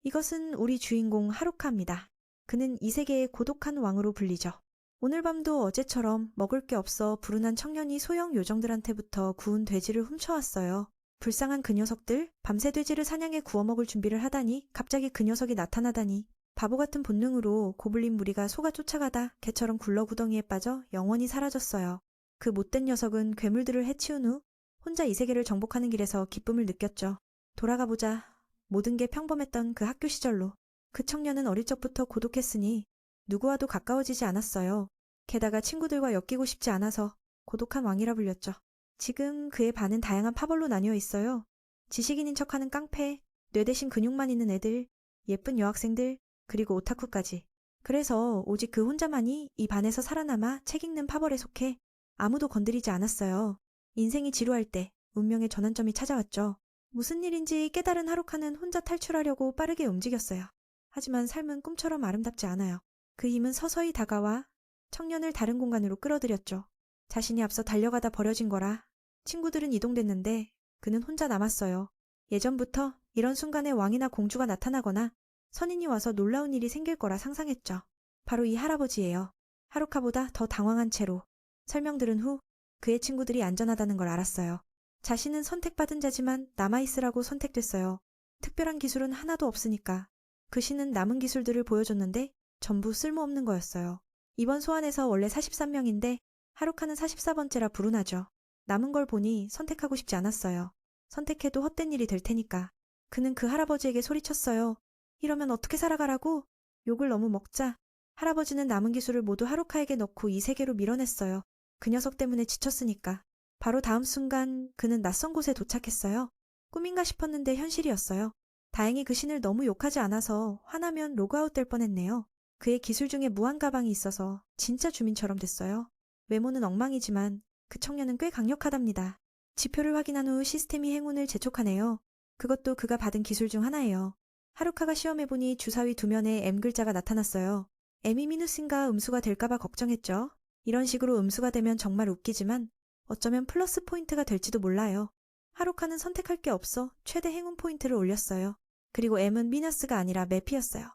이것은 우리 주인공 하루카입니다. 그는 이 세계의 고독한 왕으로 불리죠. 오늘 밤도 어제처럼 먹을 게 없어 불운한 청년이 소형 요정들한테부터 구운 돼지를 훔쳐왔어요. 불쌍한 그 녀석들, 밤새 돼지를 사냥해 구워 먹을 준비를 하다니 갑자기 그 녀석이 나타나다니 바보 같은 본능으로 고블린 무리가 속아 쫓아가다 개처럼 굴러 구덩이에 빠져 영원히 사라졌어요. 그 못된 녀석은 괴물들을 해치운 후 혼자 이 세계를 정복하는 길에서 기쁨을 느꼈죠. 돌아가 보자. 모든 게 평범했던 그 학교 시절로. 그 청년은 어릴 적부터 고독했으니 누구와도 가까워지지 않았어요. 게다가 친구들과 엮이고 싶지 않아서 고독한 왕이라 불렸죠. 지금 그의 반은 다양한 파벌로 나뉘어 있어요. 지식인인 척하는 깡패, 뇌 대신 근육만 있는 애들, 예쁜 여학생들, 그리고 오타쿠까지. 그래서 오직 그 혼자만이 이 반에서 살아남아 책 읽는 파벌에 속해 아무도 건드리지 않았어요. 인생이 지루할 때 운명의 전환점이 찾아왔죠. 무슨 일인지 깨달은 하루카는 혼자 탈출하려고 빠르게 움직였어요. 하지만 삶은 꿈처럼 아름답지 않아요. 그 힘은 서서히 다가와 청년을 다른 공간으로 끌어들였죠. 자신이 앞서 달려가다 버려진 거라. 친구들은 이동됐는데 그는 혼자 남았어요. 예전부터 이런 순간에 왕이나 공주가 나타나거나 선인이 와서 놀라운 일이 생길 거라 상상했죠. 바로 이 할아버지예요. 하루카보다 더 당황한 채로 설명 들은 후 그의 친구들이 안전하다는 걸 알았어요. 자신은 선택받은 자지만 남아있으라고 선택됐어요. 특별한 기술은 하나도 없으니까. 그 신은 남은 기술들을 보여줬는데 전부 쓸모없는 거였어요. 이번 소환에서 원래 43명인데 하루카는 44번째라 불운하죠. 남은 걸 보니 선택하고 싶지 않았어요. 선택해도 헛된 일이 될 테니까. 그는 그 할아버지에게 소리쳤어요. 이러면 어떻게 살아가라고? 욕을 너무 먹자 할아버지는 남은 기술을 모두 하루카에게 넣고 이 세계로 밀어냈어요. 그 녀석 때문에 지쳤으니까. 바로 다음 순간 그는 낯선 곳에 도착했어요. 꿈인가 싶었는데 현실이었어요. 다행히 그 신을 너무 욕하지 않아서 화나면 로그아웃 될 뻔했네요. 그의 기술 중에 무한 가방이 있어서 진짜 주민처럼 됐어요. 외모는 엉망이지만 그 청년은 꽤 강력하답니다. 지표를 확인한 후 시스템이 행운을 재촉하네요. 그것도 그가 받은 기술 중 하나예요. 하루카가 시험해보니 주사위 두 면에 M 글자가 나타났어요. M이 미누스인가 음수가 될까봐 걱정했죠. 이런 식으로 음수가 되면 정말 웃기지만 어쩌면 플러스 포인트가 될지도 몰라요. 하루카는 선택할 게 없어 최대 행운 포인트를 올렸어요. 그리고 M은 미너스가 아니라 매피였어요.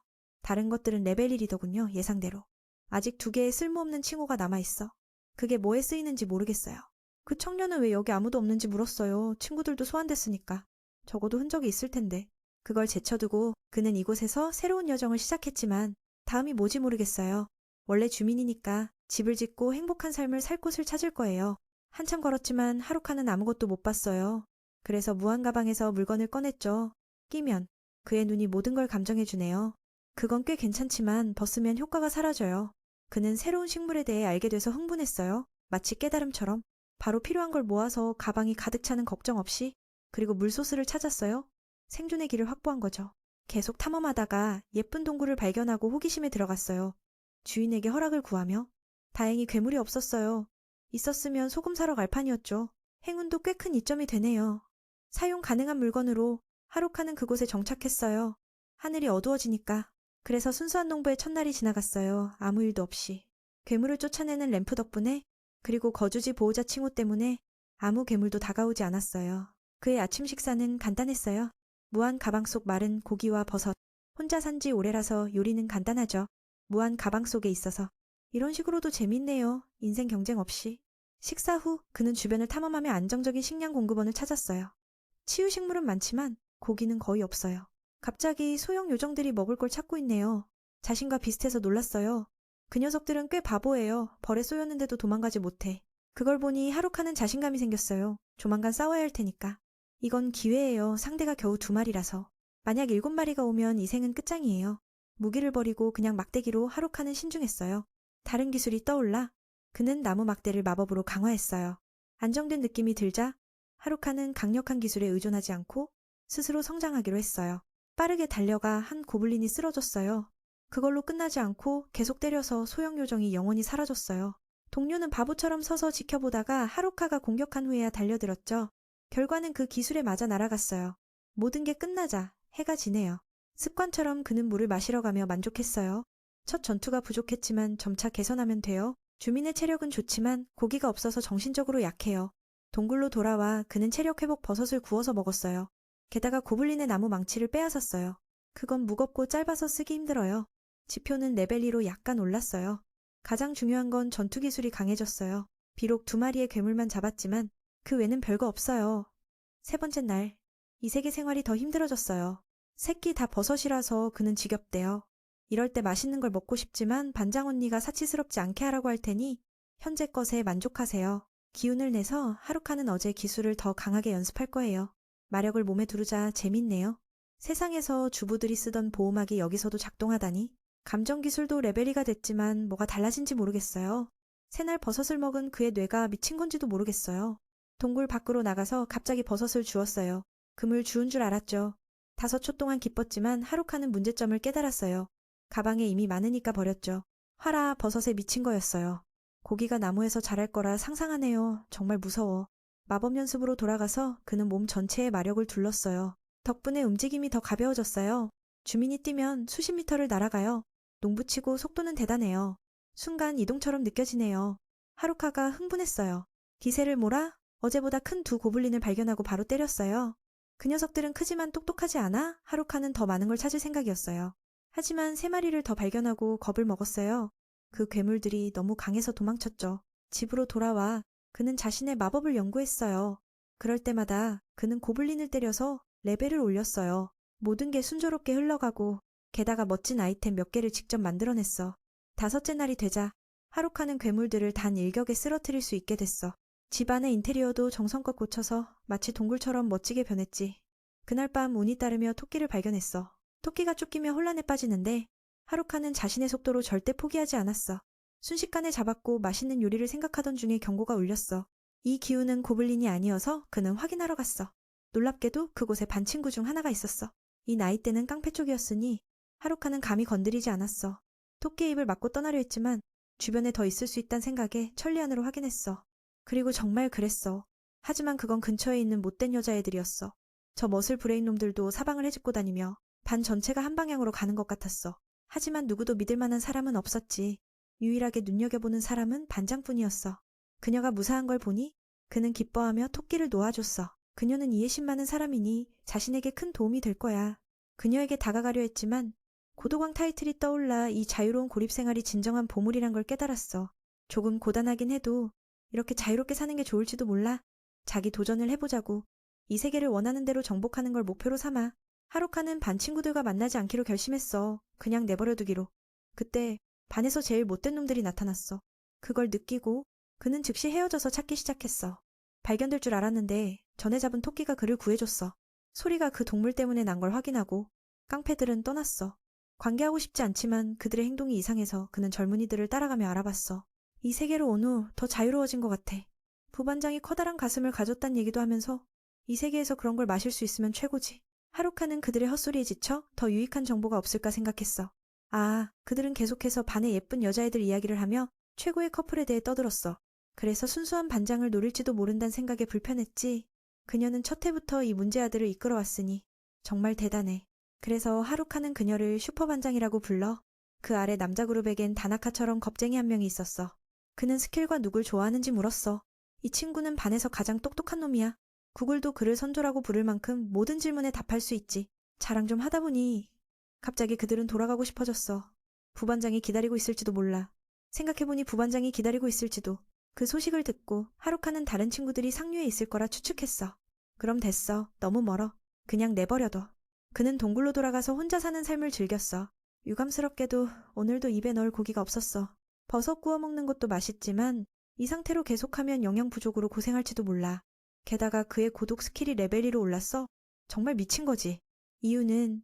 다른 것들은 레벨 1이더군요. 예상대로. 아직 두 개의 쓸모없는 칭호가 남아있어. 그게 뭐에 쓰이는지 모르겠어요. 그 청년은 왜 여기 아무도 없는지 물었어요. 친구들도 소환됐으니까. 적어도 흔적이 있을 텐데. 그걸 제쳐두고 그는 이곳에서 새로운 여정을 시작했지만 다음이 뭐지 모르겠어요. 원래 주민이니까 집을 짓고 행복한 삶을 살 곳을 찾을 거예요. 한참 걸었지만 하루카는 아무것도 못 봤어요. 그래서 무한 가방에서 물건을 꺼냈죠. 끼면 그의 눈이 모든 걸 감정해주네요. 그건 꽤 괜찮지만 벗으면 효과가 사라져요. 그는 새로운 식물에 대해 알게 돼서 흥분했어요. 마치 깨달음처럼. 바로 필요한 걸 모아서 가방이 가득 차는 걱정 없이. 그리고 물소스를 찾았어요. 생존의 길을 확보한 거죠. 계속 탐험하다가 예쁜 동굴을 발견하고 호기심에 들어갔어요. 주인에게 허락을 구하며. 다행히 괴물이 없었어요. 있었으면 소금 사러 갈 판이었죠. 행운도 꽤 큰 이점이 되네요. 사용 가능한 물건으로 하루카는 그곳에 정착했어요. 하늘이 어두워지니까. 그래서 순수한 농부의 첫날이 지나갔어요. 아무 일도 없이. 괴물을 쫓아내는 램프 덕분에 그리고 거주지 보호자 칭호 때문에 아무 괴물도 다가오지 않았어요. 그의 아침 식사는 간단했어요. 무한 가방 속 마른 고기와 버섯. 혼자 산 지 오래라서 요리는 간단하죠. 무한 가방 속에 있어서. 이런 식으로도 재밌네요. 인생 경쟁 없이. 식사 후 그는 주변을 탐험하며 안정적인 식량 공급원을 찾았어요. 치유식물은 많지만 고기는 거의 없어요. 갑자기 소형 요정들이 먹을 걸 찾고 있네요. 자신과 비슷해서 놀랐어요. 그 녀석들은 꽤 바보예요. 벌에 쏘였는데도 도망가지 못해. 그걸 보니 하루카는 자신감이 생겼어요. 조만간 싸워야 할 테니까. 이건 기회예요. 상대가 겨우 2마리라서. 만약 7마리가 오면 이 생은 끝장이에요. 무기를 버리고 그냥 막대기로 하루카는 신중했어요. 다른 기술이 떠올라 그는 나무 막대를 마법으로 강화했어요. 안정된 느낌이 들자 하루카는 강력한 기술에 의존하지 않고 스스로 성장하기로 했어요. 빠르게 달려가 한 고블린이 쓰러졌어요. 그걸로 끝나지 않고 계속 때려서 소형 요정이 영원히 사라졌어요. 동료는 바보처럼 서서 지켜보다가 하루카가 공격한 후에야 달려들었죠. 결과는 그 기술에 맞아 날아갔어요. 모든 게 끝나자 해가 지네요. 습관처럼 그는 물을 마시러 가며 만족했어요. 첫 전투가 부족했지만 점차 개선하면 돼요. 주민의 체력은 좋지만 고기가 없어서 정신적으로 약해요. 동굴로 돌아와 그는 체력 회복 버섯을 구워서 먹었어요. 게다가 고블린의 나무 망치를 빼앗았어요. 그건 무겁고 짧아서 쓰기 힘들어요. 지표는 레벨 2로 약간 올랐어요. 가장 중요한 건 전투 기술이 강해졌어요. 비록 2마리의 괴물만 잡았지만 그 외는 별거 없어요. 세 번째 날, 이세계 생활이 더 힘들어졌어요. 새끼 다 버섯이라서 그는 지겹대요. 이럴 때 맛있는 걸 먹고 싶지만 반장 언니가 사치스럽지 않게 하라고 할 테니 현재 것에 만족하세요. 기운을 내서 하루카는 어제 기술을 더 강하게 연습할 거예요. 마력을 몸에 두르자 재밌네요. 세상에서 주부들이 쓰던 보호막이 여기서도 작동하다니. 감정 기술도 레벨 2가 됐지만 뭐가 달라진지 모르겠어요. 새날 버섯을 먹은 그의 뇌가 미친 건지도 모르겠어요. 동굴 밖으로 나가서 갑자기 버섯을 주웠어요. 금을 주운 줄 알았죠. 5초 동안 기뻤지만 하루카는 문제점을 깨달았어요. 가방에 이미 많으니까 버렸죠. 화라 버섯에 미친 거였어요. 고기가 나무에서 자랄 거라 상상하네요. 정말 무서워. 마법 연습으로 돌아가서 그는 몸 전체에 마력을 둘렀어요. 덕분에 움직임이 더 가벼워졌어요. 주민이 뛰면 수십 미터를 날아가요. 농부치고 속도는 대단해요. 순간 이동처럼 느껴지네요. 하루카가 흥분했어요. 기세를 몰아 어제보다 큰 2 고블린을 발견하고 바로 때렸어요. 그 녀석들은 크지만 똑똑하지 않아 하루카는 더 많은 걸 찾을 생각이었어요. 하지만 3마리를 더 발견하고 겁을 먹었어요. 그 괴물들이 너무 강해서 도망쳤죠. 집으로 돌아와 그는 자신의 마법을 연구했어요. 그럴 때마다 그는 고블린을 때려서 레벨을 올렸어요. 모든 게 순조롭게 흘러가고 게다가 멋진 아이템 몇 개를 직접 만들어냈어. 5째 날이 되자 하루카는 괴물들을 단 일격에 쓰러뜨릴 수 있게 됐어. 집안의 인테리어도 정성껏 고쳐서 마치 동굴처럼 멋지게 변했지. 그날 밤 운이 따르며 토끼를 발견했어. 토끼가 쫓기며 혼란에 빠지는데 하루카는 자신의 속도로 절대 포기하지 않았어. 순식간에 잡았고 맛있는 요리를 생각하던 중에 경고가 울렸어. 이 기운은 고블린이 아니어서 그는 확인하러 갔어. 놀랍게도 그곳에 반 친구 중 하나가 있었어. 이 나이대는 깡패 쪽이었으니 하루카는 감히 건드리지 않았어. 토끼의 입을 막고 떠나려 했지만 주변에 더 있을 수 있다는 생각에 천리안으로 확인했어. 그리고 정말 그랬어. 하지만 그건 근처에 있는 못된 여자애들이었어. 저 멋을 부레인 놈들도 사방을 헤집고 다니며 반 전체가 한 방향으로 가는 것 같았어. 하지만 누구도 믿을 만한 사람은 없었지. 유일하게 눈여겨보는 사람은 반장뿐이었어. 그녀가 무사한 걸 보니 그는 기뻐하며 토끼를 놓아줬어. 그녀는 이해심 많은 사람이니 자신에게 큰 도움이 될 거야. 그녀에게 다가가려 했지만 고도광 타이틀이 떠올라 이 자유로운 고립생활이 진정한 보물이란 걸 깨달았어. 조금 고단하긴 해도 이렇게 자유롭게 사는 게 좋을지도 몰라. 자기 도전을 해보자고. 이 세계를 원하는 대로 정복하는 걸 목표로 삼아 하루카는 반 친구들과 만나지 않기로 결심했어. 그냥 내버려두기로. 그때 반에서 제일 못된 놈들이 나타났어. 그걸 느끼고 그는 즉시 헤어져서 찾기 시작했어. 발견될 줄 알았는데 전에 잡은 토끼가 그를 구해줬어. 소리가 그 동물 때문에 난 걸 확인하고 깡패들은 떠났어. 관계하고 싶지 않지만 그들의 행동이 이상해서 그는 젊은이들을 따라가며 알아봤어. 이 세계로 온 후 더 자유로워진 것 같아. 부반장이 커다란 가슴을 가졌단 얘기도 하면서 이 세계에서 그런 걸 마실 수 있으면 최고지. 하루카는 그들의 헛소리에 지쳐 더 유익한 정보가 없을까 생각했어. 아, 그들은 계속해서 반의 예쁜 여자애들 이야기를 하며 최고의 커플에 대해 떠들었어. 그래서 순수한 반장을 노릴지도 모른다는 생각에 불편했지. 그녀는 첫 해부터 이 문제아들을 이끌어왔으니 정말 대단해. 그래서 하루카는 그녀를 슈퍼반장이라고 불러. 그 아래 남자 그룹에겐 다나카처럼 겁쟁이 한 명이 있었어. 그는 스킬과 누굴 좋아하는지 물었어. 이 친구는 반에서 가장 똑똑한 놈이야. 구글도 그를 선조라고 부를 만큼 모든 질문에 답할 수 있지. 자랑 좀 하다 보니 갑자기 그들은 돌아가고 싶어졌어. 부반장이 기다리고 있을지도 몰라. 생각해보니 부반장이 기다리고 있을지도. 그 소식을 듣고 하루카는 다른 친구들이 상류에 있을 거라 추측했어. 그럼 됐어. 너무 멀어. 그냥 내버려둬. 그는 동굴로 돌아가서 혼자 사는 삶을 즐겼어. 유감스럽게도 오늘도 입에 넣을 고기가 없었어. 버섯 구워 먹는 것도 맛있지만 이 상태로 계속하면 영양 부족으로 고생할지도 몰라. 게다가 그의 고독 스킬이 레벨 2로 올랐어. 정말 미친 거지. 이유는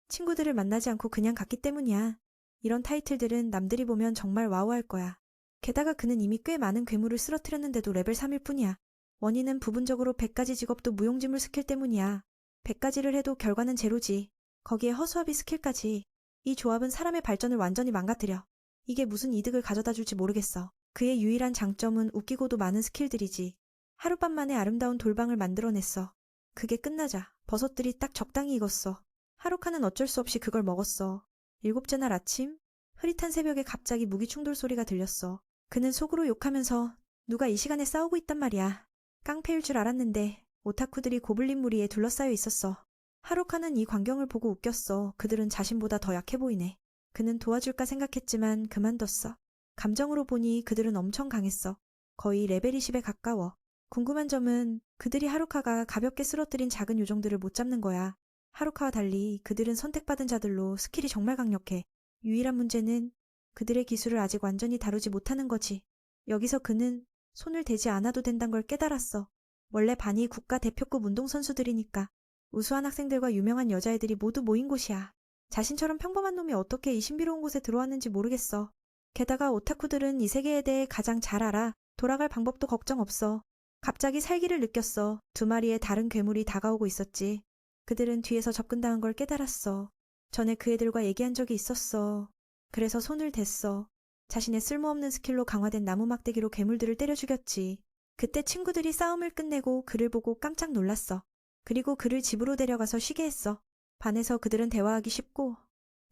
친구들을 만나지 않고 그냥 갔기 때문이야. 이런 타이틀들은 남들이 보면 정말 와우할 거야. 게다가 그는 이미 꽤 많은 괴물을 쓰러뜨렸는데도 레벨 3일 뿐이야. 원인은 부분적으로 100가지 직업도 무용지물 스킬 때문이야. 100가지를 해도 결과는 제로지. 거기에 허수아비 스킬까지. 이 조합은 사람의 발전을 완전히 망가뜨려. 이게 무슨 이득을 가져다 줄지 모르겠어. 그의 유일한 장점은 웃기고도 많은 스킬들이지. 하룻밤 만에 아름다운 돌방을 만들어냈어. 그게 끝나자 버섯들이 딱 적당히 익었어. 하루카는 어쩔 수 없이 그걸 먹었어. 7째 날 아침 흐릿한 새벽에 갑자기 무기 충돌 소리가 들렸어. 그는 속으로 욕하면서 누가 이 시간에 싸우고 있단 말이야. 깡패일 줄 알았는데 오타쿠들이 고블린 무리에 둘러싸여 있었어. 하루카는 이 광경을 보고 웃겼어. 그들은 자신보다 더 약해 보이네. 그는 도와줄까 생각했지만 그만뒀어. 감정으로 보니 그들은 엄청 강했어. 거의 레벨 20에 가까워. 궁금한 점은 그들이 하루카가 가볍게 쓰러뜨린 작은 요정들을 못 잡는 거야. 하루카와 달리 그들은 선택받은 자들로 스킬이 정말 강력해. 유일한 문제는 그들의 기술을 아직 완전히 다루지 못하는 거지. 여기서 그는 손을 대지 않아도 된다는 걸 깨달았어. 원래 반이 국가 대표급 운동선수들이니까. 우수한 학생들과 유명한 여자애들이 모두 모인 곳이야. 자신처럼 평범한 놈이 어떻게 이 신비로운 곳에 들어왔는지 모르겠어. 게다가 오타쿠들은 이 세계에 대해 가장 잘 알아. 돌아갈 방법도 걱정 없어. 갑자기 살기를 느꼈어. 두 마리의 다른 괴물이 다가오고 있었지. 그들은 뒤에서 접근당한 걸 깨달았어. 전에 그 애들과 얘기한 적이 있었어. 그래서 손을 댔어. 자신의 쓸모없는 스킬로 강화된 나무 막대기로 괴물들을 때려 죽였지. 그때 친구들이 싸움을 끝내고 그를 보고 깜짝 놀랐어. 그리고 그를 집으로 데려가서 쉬게 했어. 반에서 그들은 대화하기 쉽고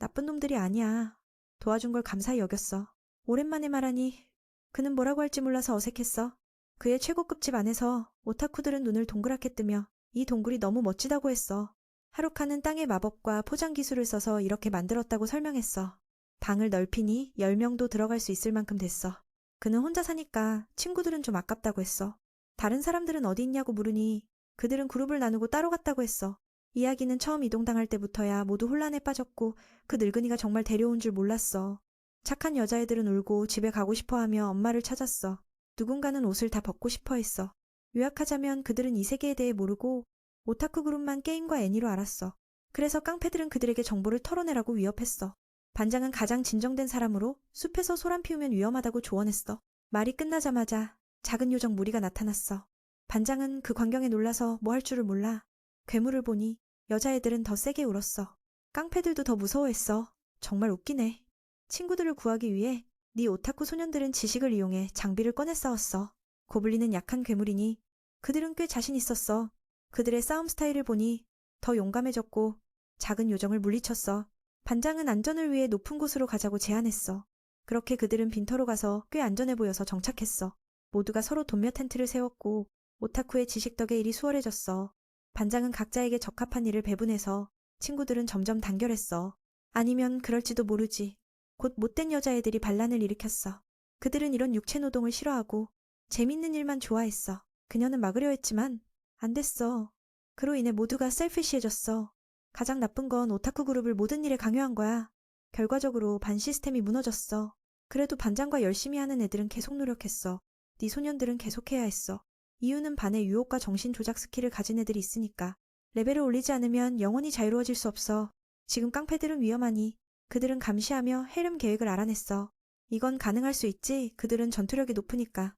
나쁜 놈들이 아니야. 도와준 걸 감사히 여겼어. 오랜만에 말하니 그는 뭐라고 할지 몰라서 어색했어. 그의 최고급 집 안에서 오타쿠들은 눈을 동그랗게 뜨며 이 동굴이 너무 멋지다고 했어. 하루카는 땅의 마법과 포장 기술을 써서 이렇게 만들었다고 설명했어. 방을 넓히니 10명도 들어갈 수 있을 만큼 됐어. 그는 혼자 사니까 친구들은 좀 아깝다고 했어. 다른 사람들은 어디 있냐고 물으니 그들은 그룹을 나누고 따로 갔다고 했어. 이야기는 처음 이동당할 때부터야 모두 혼란에 빠졌고 그 늙은이가 정말 데려온 줄 몰랐어. 착한 여자애들은 울고 집에 가고 싶어하며 엄마를 찾았어. 누군가는 옷을 다 벗고 싶어 했어. 요약하자면 그들은 이 세계에 대해 모르고 오타쿠 그룹만 게임과 애니로 알았어. 그래서 깡패들은 그들에게 정보를 털어내라고 위협했어. 반장은 가장 진정된 사람으로 숲에서 소란 피우면 위험하다고 조언했어. 말이 끝나자마자 작은 요정 무리가 나타났어. 반장은 그 광경에 놀라서 뭐 할 줄을 몰라. 괴물을 보니 여자애들은 더 세게 울었어. 깡패들도 더 무서워했어. 정말 웃기네. 친구들을 구하기 위해 네 오타쿠 소년들은 지식을 이용해 장비를 꺼내 싸웠어. 고블린은 약한 괴물이니 그들은 꽤 자신 있었어. 그들의 싸움 스타일을 보니 더 용감해졌고 작은 요정을 물리쳤어. 반장은 안전을 위해 높은 곳으로 가자고 제안했어. 그렇게 그들은 빈터로 가서 꽤 안전해 보여서 정착했어. 모두가 서로 돈며 텐트를 세웠고 오타쿠의 지식 덕에 일이 수월해졌어. 반장은 각자에게 적합한 일을 배분해서 친구들은 점점 단결했어. 아니면 그럴지도 모르지. 곧 못된 여자애들이 반란을 일으켰어. 그들은 이런 육체 노동을 싫어하고 재밌는 일만 좋아했어. 그녀는 막으려 했지만 안 됐어. 그로 인해 모두가 셀피시해졌어. 가장 나쁜 건 오타쿠 그룹을 모든 일에 강요한 거야. 결과적으로 반 시스템이 무너졌어. 그래도 반장과 열심히 하는 애들은 계속 노력했어. 네 소년들은 계속해야 했어. 이유는 반에 유혹과 정신 조작 스킬을 가진 애들이 있으니까. 레벨을 올리지 않으면 영원히 자유로워질 수 없어. 지금 깡패들은 위험하니 그들은 감시하며 해름 계획을 알아냈어. 이건 가능할 수 있지. 그들은 전투력이 높으니까.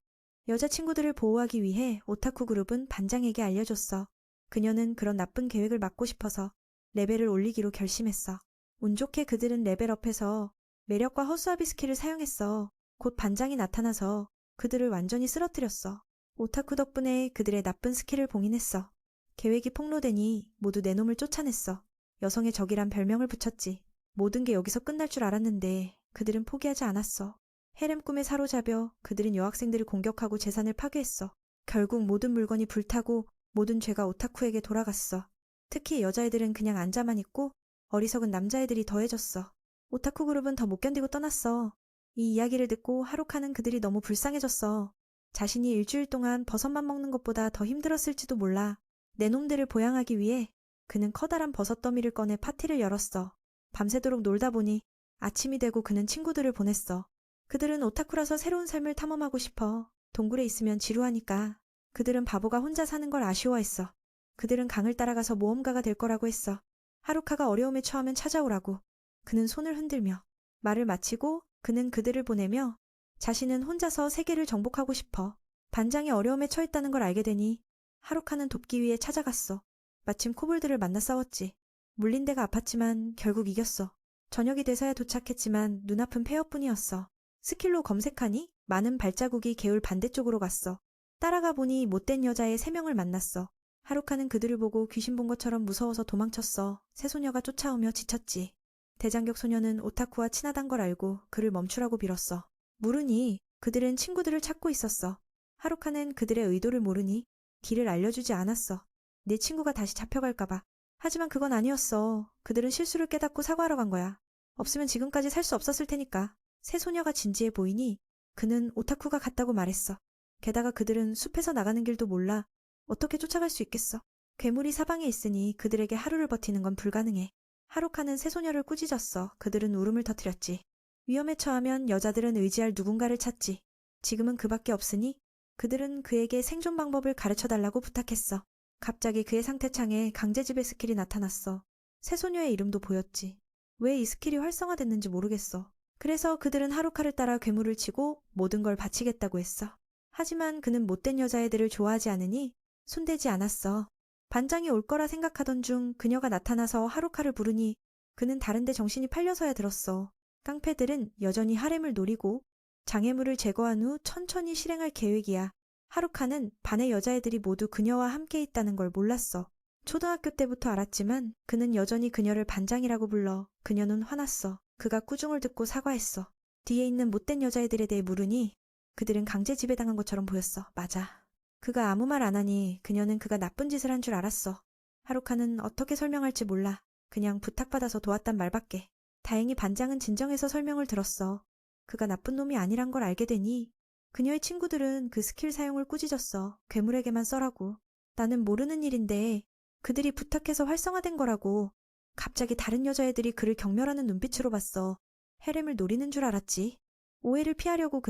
여자친구들을 보호하기 위해 오타쿠 그룹은 반장에게 알려줬어. 그녀는 그런 나쁜 계획을 막고 싶어서 레벨을 올리기로 결심했어. 운 좋게 그들은 레벨업해서 매력과 허수아비 스킬을 사용했어. 곧 반장이 나타나서 그들을 완전히 쓰러뜨렸어. 오타쿠 덕분에 그들의 나쁜 스킬을 봉인했어. 계획이 폭로되니 모두 내 놈을 쫓아냈어. 여성의 적이란 별명을 붙였지. 모든 게 여기서 끝날 줄 알았는데 그들은 포기하지 않았어. 해렘 꿈에 사로잡여 그들은 여학생들을 공격하고 재산을 파괴했어. 결국 모든 물건이 불타고 모든 죄가 오타쿠에게 돌아갔어. 특히 여자애들은 그냥 앉아만 있고 어리석은 남자애들이 더해졌어. 오타쿠 그룹은 더 못 견디고 떠났어. 이 이야기를 듣고 하루카는 그들이 너무 불쌍해졌어. 자신이 일주일 동안 버섯만 먹는 것보다 더 힘들었을지도 몰라. 내 놈들을 보양하기 위해 그는 커다란 버섯 더미를 꺼내 파티를 열었어. 밤새도록 놀다 보니 아침이 되고 그는 친구들을 보냈어. 그들은 오타쿠라서 새로운 삶을 탐험하고 싶어. 동굴에 있으면 지루하니까. 그들은 바보가 혼자 사는 걸 아쉬워했어. 그들은 강을 따라가서 모험가가 될 거라고 했어. 하루카가 어려움에 처하면 찾아오라고. 그는 손을 흔들며 말을 마치고 그는 그들을 보내며 자신은 혼자서 세계를 정복하고 싶어. 반장이 어려움에 처했다는 걸 알게 되니 하루카는 돕기 위해 찾아갔어. 마침 코볼드를 만나 싸웠지. 물린 데가 아팠지만 결국 이겼어. 저녁이 돼서야 도착했지만 눈아픈 폐허뿐이었어. 스킬로 검색하니 많은 발자국이 개울 반대쪽으로 갔어. 따라가 보니 못된 여자애 3명을 만났어. 하루카는 그들을 보고 귀신 본 것처럼 무서워서 도망쳤어. 새소녀가 쫓아오며 지쳤지. 대장격 소녀는 오타쿠와 친하단 걸 알고 그를 멈추라고 빌었어. 물으니 그들은 친구들을 찾고 있었어. 하루카는 그들의 의도를 모르니 길을 알려주지 않았어. 내 친구가 다시 잡혀갈까봐. 하지만 그건 아니었어. 그들은 실수를 깨닫고 사과하러 간 거야. 없으면 지금까지 살 수 없었을 테니까. 새 소녀가 진지해 보이니 그는 오타쿠가 같다고 말했어. 게다가 그들은 숲에서 나가는 길도 몰라. 어떻게 쫓아갈 수 있겠어? 괴물이 사방에 있으니 그들에게 하루를 버티는 건 불가능해. 하루카는 새 소녀를 꾸짖었어. 그들은 울음을 터뜨렸지. 위험에 처하면 여자들은 의지할 누군가를 찾지. 지금은 그밖에 없으니 그들은 그에게 생존 방법을 가르쳐달라고 부탁했어. 갑자기 그의 상태창에 강제지배 스킬이 나타났어. 새 소녀의 이름도 보였지. 왜 이 스킬이 활성화됐는지 모르겠어. 그래서 그들은 하루카를 따라 괴물을 치고 모든 걸 바치겠다고 했어. 하지만 그는 못된 여자애들을 좋아하지 않으니 손대지 않았어. 반장이 올 거라 생각하던 중 그녀가 나타나서 하루카를 부르니 그는 다른데 정신이 팔려서야 들었어. 깡패들은 여전히 하렘을 노리고 장애물을 제거한 후 천천히 실행할 계획이야. 하루카는 반의 여자애들이 모두 그녀와 함께 있다는 걸 몰랐어. 초등학교 때부터 알았지만 그는 여전히 그녀를 반장이라고 불러. 그녀는 화났어. 그가 꾸중을 듣고 사과했어. 뒤에 있는 못된 여자애들에 대해 물으니 그들은 강제 지배당한 것처럼 보였어. 맞아. 그가 아무 말 안 하니 그녀는 그가 나쁜 짓을 한 줄 알았어. 하루카는 어떻게 설명할지 몰라. 그냥 부탁받아서 도왔단 말밖에. 다행히 반장은 진정해서 설명을 들었어. 그가 나쁜 놈이 아니란 걸 알게 되니 그녀의 친구들은 그 스킬 사용을 꾸짖었어. 괴물에게만 써라고. 나는 모르는 일인데 그들이 부탁해서 활성화된 거라고. 갑자기 다른 여자애들이 그를 경멸하는 눈빛으로 봤어. 헤렘을 노리는 줄 알았지. 오해를 피하려고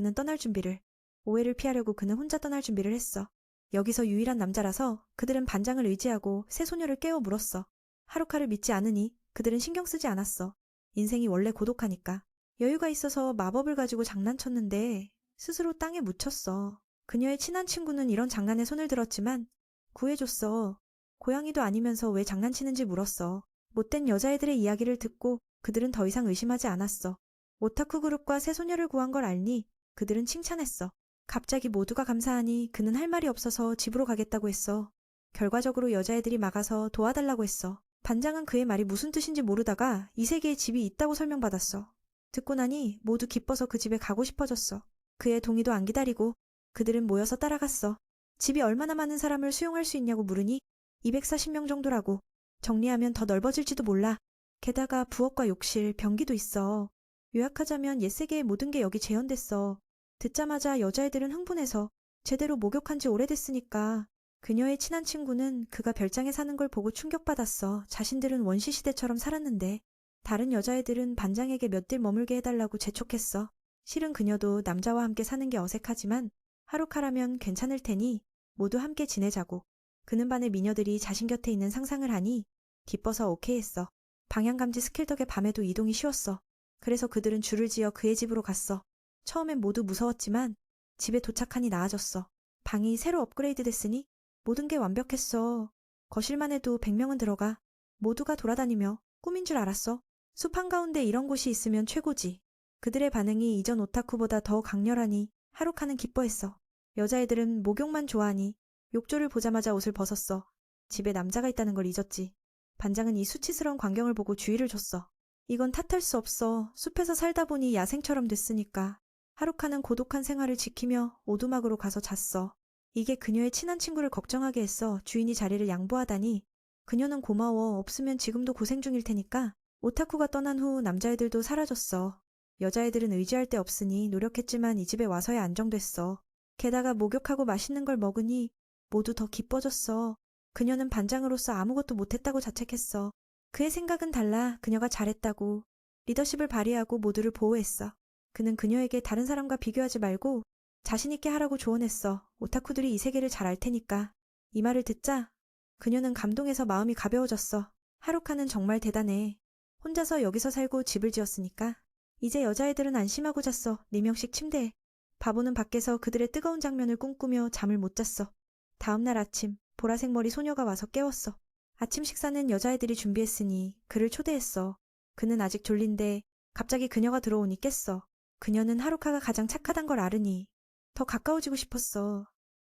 그는 혼자 떠날 준비를 했어. 여기서 유일한 남자라서 그들은 반장을 의지하고 새 소녀를 깨워 물었어. 하루카를 믿지 않으니 그들은 신경 쓰지 않았어. 인생이 원래 고독하니까. 여유가 있어서 마법을 가지고 장난쳤는데 스스로 땅에 묻혔어. 그녀의 친한 친구는 이런 장난에 손을 들었지만 구해줬어. 고양이도 아니면서 왜 장난치는지 물었어. 못된 여자애들의 이야기를 듣고 그들은 더 이상 의심하지 않았어. 오타쿠 그룹과 새 소녀를 구한 걸 알니 그들은 칭찬했어. 갑자기 모두가 감사하니 그는 할 말이 없어서 집으로 가겠다고 했어. 결과적으로 여자애들이 막아서 도와달라고 했어. 반장은 그의 말이 무슨 뜻인지 모르다가 이 세계에 집이 있다고 설명받았어. 듣고 나니 모두 기뻐서 그 집에 가고 싶어졌어. 그의 동의도 안 기다리고 그들은 모여서 따라갔어. 집이 얼마나 많은 사람을 수용할 수 있냐고 물으니 240명 정도라고. 정리하면 더 넓어질지도 몰라. 게다가 부엌과 욕실, 변기도 있어. 요약하자면 옛 세계의 모든 게 여기 재현됐어. 듣자마자 여자애들은 흥분해서 제대로 목욕한 지 오래됐으니까. 그녀의 친한 친구는 그가 별장에 사는 걸 보고 충격받았어. 자신들은 원시시대처럼 살았는데. 다른 여자애들은 반장에게 몇 딜 머물게 해달라고 재촉했어. 실은 그녀도 남자와 함께 사는 게 어색하지만 하루카라면 괜찮을 테니 모두 함께 지내자고. 그는 반의 미녀들이 자신 곁에 있는 상상을 하니 기뻐서 오케이 했어. 방향감지 스킬 덕에 밤에도 이동이 쉬웠어. 그래서 그들은 줄을 지어 그의 집으로 갔어. 처음엔 모두 무서웠지만 집에 도착하니 나아졌어. 방이 새로 업그레이드 됐으니 모든 게 완벽했어. 거실만 해도 100명은 들어가. 모두가 돌아다니며 꿈인 줄 알았어. 숲 한가운데 이런 곳이 있으면 최고지. 그들의 반응이 이전 오타쿠보다 더 강렬하니 하루카는 기뻐했어. 여자애들은 목욕만 좋아하니 욕조를 보자마자 옷을 벗었어. 집에 남자가 있다는 걸 잊었지. 반장은 이 수치스러운 광경을 보고 주의를 줬어. 이건 탓할 수 없어. 숲에서 살다 보니 야생처럼 됐으니까. 하루카는 고독한 생활을 지키며 오두막으로 가서 잤어. 이게 그녀의 친한 친구를 걱정하게 했어. 주인이 자리를 양보하다니. 그녀는 고마워. 없으면 지금도 고생 중일 테니까. 오타쿠가 떠난 후 남자애들도 사라졌어. 여자애들은 의지할 데 없으니 노력했지만 이 집에 와서야 안정됐어. 게다가 목욕하고 맛있는 걸 먹으니 모두 더 기뻐졌어. 그녀는 반장으로서 아무것도 못했다고 자책했어. 그의 생각은 달라. 그녀가 잘했다고. 리더십을 발휘하고 모두를 보호했어. 그는 그녀에게 다른 사람과 비교하지 말고 자신 있게 하라고 조언했어. 오타쿠들이 이 세계를 잘 알 테니까. 이 말을 듣자 그녀는 감동해서 마음이 가벼워졌어. 하루카는 정말 대단해. 혼자서 여기서 살고 집을 지었으니까. 이제 여자애들은 안심하고 잤어. 4명씩 침대에. 바보는 밖에서 그들의 뜨거운 장면을 꿈꾸며 잠을 못 잤어. 다음날 아침 보라색 머리 소녀가 와서 깨웠어. 아침 식사는 여자애들이 준비했으니 그를 초대했어. 그는 아직 졸린데 갑자기 그녀가 들어오니 깼어. 그녀는 하루카가 가장 착하단 걸 알으니 더 가까워지고 싶었어.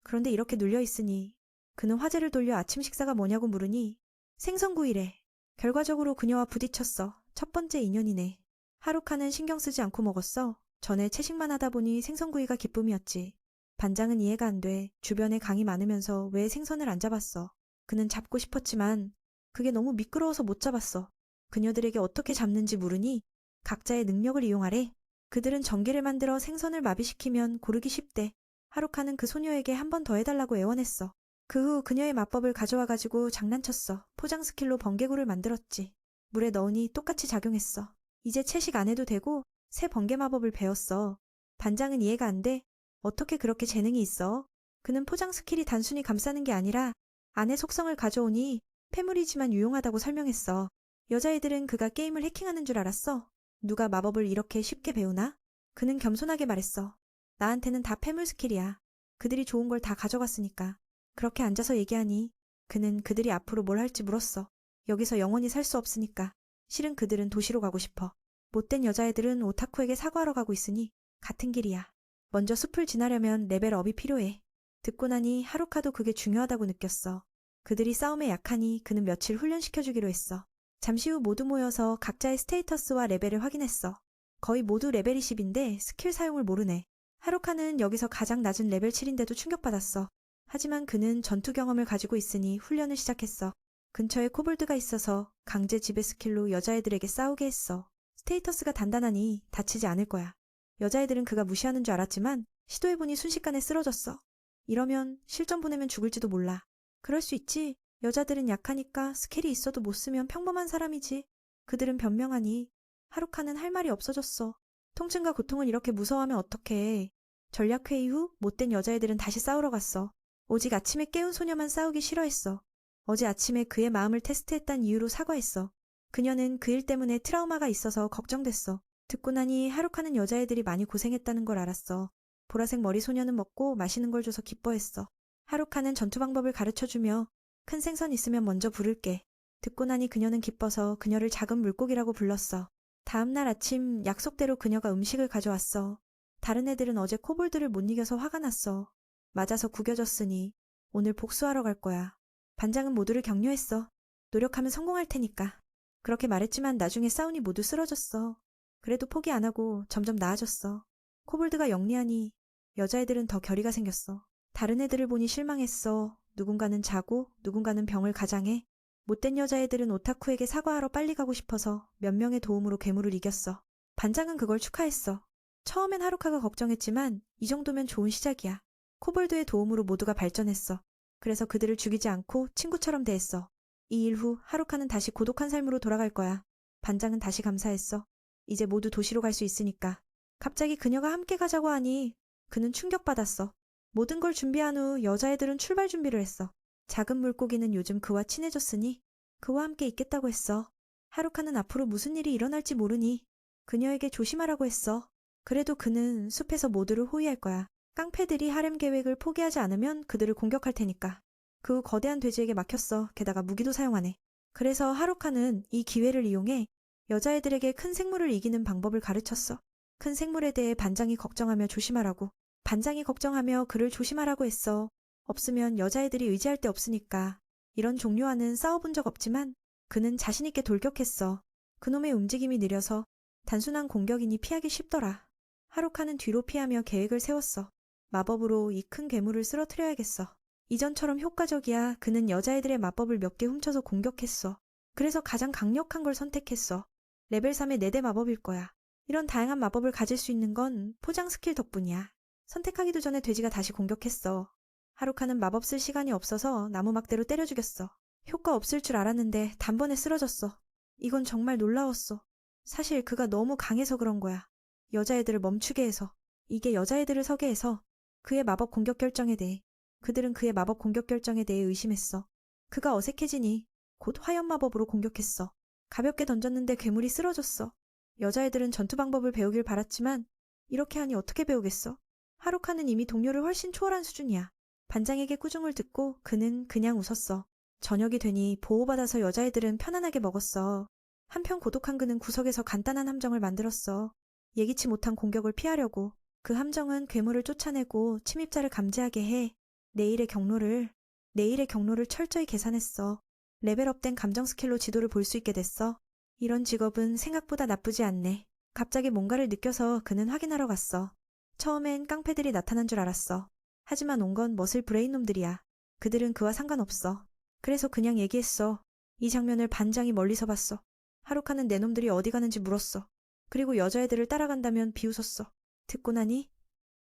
그런데 이렇게 눌려있으니 그는 화제를 돌려 아침 식사가 뭐냐고 물으니 생선구이래. 결과적으로 그녀와 부딪혔어. 첫 번째 인연이네. 하루카는 신경 쓰지 않고 먹었어. 전에 채식만 하다 보니 생선구이가 기쁨이었지. 반장은 이해가 안 돼. 주변에 강이 많으면서 왜 생선을 안 잡았어. 그는 잡고 싶었지만 그게 너무 미끄러워서 못 잡았어. 그녀들에게 어떻게 잡는지 물으니 각자의 능력을 이용하래. 그들은 전기를 만들어 생선을 마비시키면 고르기 쉽대. 하루카는 그 소녀에게 한 번 더 해달라고 애원했어. 그 후 그녀의 마법을 가져와가지고 장난쳤어. 포장 스킬로 번개구를 만들었지. 물에 넣으니 똑같이 작용했어. 이제 채식 안 해도 되고 새 번개 마법을 배웠어. 반장은 이해가 안 돼. 어떻게 그렇게 재능이 있어? 그는 포장 스킬이 단순히 감싸는 게 아니라 안의 속성을 가져오니 패물이지만 유용하다고 설명했어. 여자애들은 그가 게임을 해킹하는 줄 알았어. 누가 마법을 이렇게 쉽게 배우나? 그는 겸손하게 말했어. 나한테는 다 패물 스킬이야. 그들이 좋은 걸 다 가져갔으니까. 그렇게 앉아서 얘기하니 그는 그들이 앞으로 뭘 할지 물었어. 여기서 영원히 살 수 없으니까. 실은 그들은 도시로 가고 싶어. 못된 여자애들은 오타쿠에게 사과하러 가고 있으니 같은 길이야. 먼저 숲을 지나려면 레벨업이 필요해. 듣고 나니 하루카도 그게 중요하다고 느꼈어. 그들이 싸움에 약하니 그는 며칠 훈련시켜주기로 했어. 잠시 후 모두 모여서 각자의 스테이터스와 레벨을 확인했어. 거의 모두 레벨 20인데 스킬 사용을 모르네. 하루카는 여기서 가장 낮은 레벨 7인데도 충격받았어. 하지만 그는 전투 경험을 가지고 있으니 훈련을 시작했어. 근처에 코볼드가 있어서 강제 지배 스킬로 여자애들에게 싸우게 했어. 스테이터스가 단단하니 다치지 않을 거야. 여자애들은 그가 무시하는 줄 알았지만 시도해보니 순식간에 쓰러졌어. 이러면 실전 보내면 죽을지도 몰라. 그럴 수 있지. 여자들은 약하니까 스킬이 있어도 못 쓰면 평범한 사람이지. 그들은 변명하니 하루카는 할 말이 없어졌어. 통증과 고통을 이렇게 무서워하면 어떡해. 전략회의 후 못된 여자애들은 다시 싸우러 갔어. 오직 아침에 깨운 소녀만 싸우기 싫어했어. 어제 아침에 그의 마음을 테스트했단 이유로 사과했어. 그녀는 그 일 때문에 트라우마가 있어서 걱정됐어. 듣고 나니 하루카는 여자애들이 많이 고생했다는 걸 알았어. 보라색 머리 소녀는 먹고 마시는 걸 줘서 기뻐했어. 하루카는 전투 방법을 가르쳐주며 큰 생선 있으면 먼저 부를게. 듣고 나니 그녀는 기뻐서 그녀를 작은 물고기라고 불렀어. 다음 날 아침 약속대로 그녀가 음식을 가져왔어. 다른 애들은 어제 코볼드를 못 이겨서 화가 났어. 맞아서 구겨졌으니 오늘 복수하러 갈 거야. 반장은 모두를 격려했어. 노력하면 성공할 테니까. 그렇게 말했지만 나중에 싸우니 모두 쓰러졌어. 그래도 포기 안 하고 점점 나아졌어. 코볼드가 영리하니 여자애들은 더 결의가 생겼어. 다른 애들을 보니 실망했어. 누군가는 자고 누군가는 병을 가장해. 못된 여자애들은 오타쿠에게 사과하러 빨리 가고 싶어서 몇 명의 도움으로 괴물을 이겼어. 반장은 그걸 축하했어. 처음엔 하루카가 걱정했지만 이 정도면 좋은 시작이야. 코볼드의 도움으로 모두가 발전했어. 그래서 그들을 죽이지 않고 친구처럼 대했어. 이 일 후 하루카는 다시 고독한 삶으로 돌아갈 거야. 반장은 다시 감사했어. 이제 모두 도시로 갈 수 있으니까. 갑자기 그녀가 함께 가자고 하니 그는 충격받았어. 모든 걸 준비한 후 여자애들은 출발 준비를 했어. 작은 물고기는 요즘 그와 친해졌으니 그와 함께 있겠다고 했어. 하루카는 앞으로 무슨 일이 일어날지 모르니 그녀에게 조심하라고 했어. 그래도 그는 숲에서 모두를 호위할 거야. 깡패들이 하렘 계획을 포기하지 않으면 그들을 공격할 테니까. 그 후 거대한 돼지에게 막혔어. 게다가 무기도 사용하네. 그래서 하루카는 이 기회를 이용해 여자애들에게 큰 생물을 이기는 방법을 가르쳤어. 큰 생물에 대해 반장이 걱정하며 조심하라고. 반장이 걱정하며 그를 조심하라고 했어. 없으면 여자애들이 의지할 데 없으니까. 이런 종류와는 싸워본 적 없지만 그는 자신있게 돌격했어. 그놈의 움직임이 느려서 단순한 공격이니 피하기 쉽더라. 하루카는 뒤로 피하며 계획을 세웠어. 마법으로 이 큰 괴물을 쓰러뜨려야겠어. 이전처럼 효과적이야. 그는 여자애들의 마법을 몇 개 훔쳐서 공격했어. 그래서 가장 강력한 걸 선택했어. 레벨 3의 4대 마법일 거야. 이런 다양한 마법을 가질 수 있는 건 포장 스킬 덕분이야. 선택하기도 전에 돼지가 다시 공격했어. 하루카는 마법 쓸 시간이 없어서 나무막대로 때려 죽였어. 효과 없을 줄 알았는데 단번에 쓰러졌어. 이건 정말 놀라웠어. 사실 그가 너무 강해서 그런 거야. 여자애들을 멈추게 해서. 이게 여자애들을 서게 해서. 그의 마법 공격 결정에 대해. 그들은 그의 마법 공격 결정에 대해 의심했어. 그가 어색해지니 곧 화염 마법으로 공격했어. 가볍게 던졌는데 괴물이 쓰러졌어. 여자애들은 전투 방법을 배우길 바랐지만 이렇게 하니 어떻게 배우겠어? 하루카는 이미 동료를 훨씬 초월한 수준이야. 반장에게 꾸중을 듣고 그는 그냥 웃었어. 저녁이 되니 보호받아서 여자애들은 편안하게 먹었어. 한편 고독한 그는 구석에서 간단한 함정을 만들었어. 예기치 못한 공격을 피하려고. 그 함정은 괴물을 쫓아내고 침입자를 감지하게 해. 내일의 경로를 철저히 계산했어. 레벨업된 감정 스킬로 지도를 볼 수 있게 됐어. 이런 직업은 생각보다 나쁘지 않네. 갑자기 뭔가를 느껴서 그는 확인하러 갔어. 처음엔 깡패들이 나타난 줄 알았어. 하지만 온 건 머슬 브레인 놈들이야. 그들은 그와 상관없어. 그래서 그냥 얘기했어. 이 장면을 반장이 멀리서 봤어. 하루카는 내 놈들이 어디 가는지 물었어. 그리고 여자애들을 따라간다면 비웃었어. 듣고 나니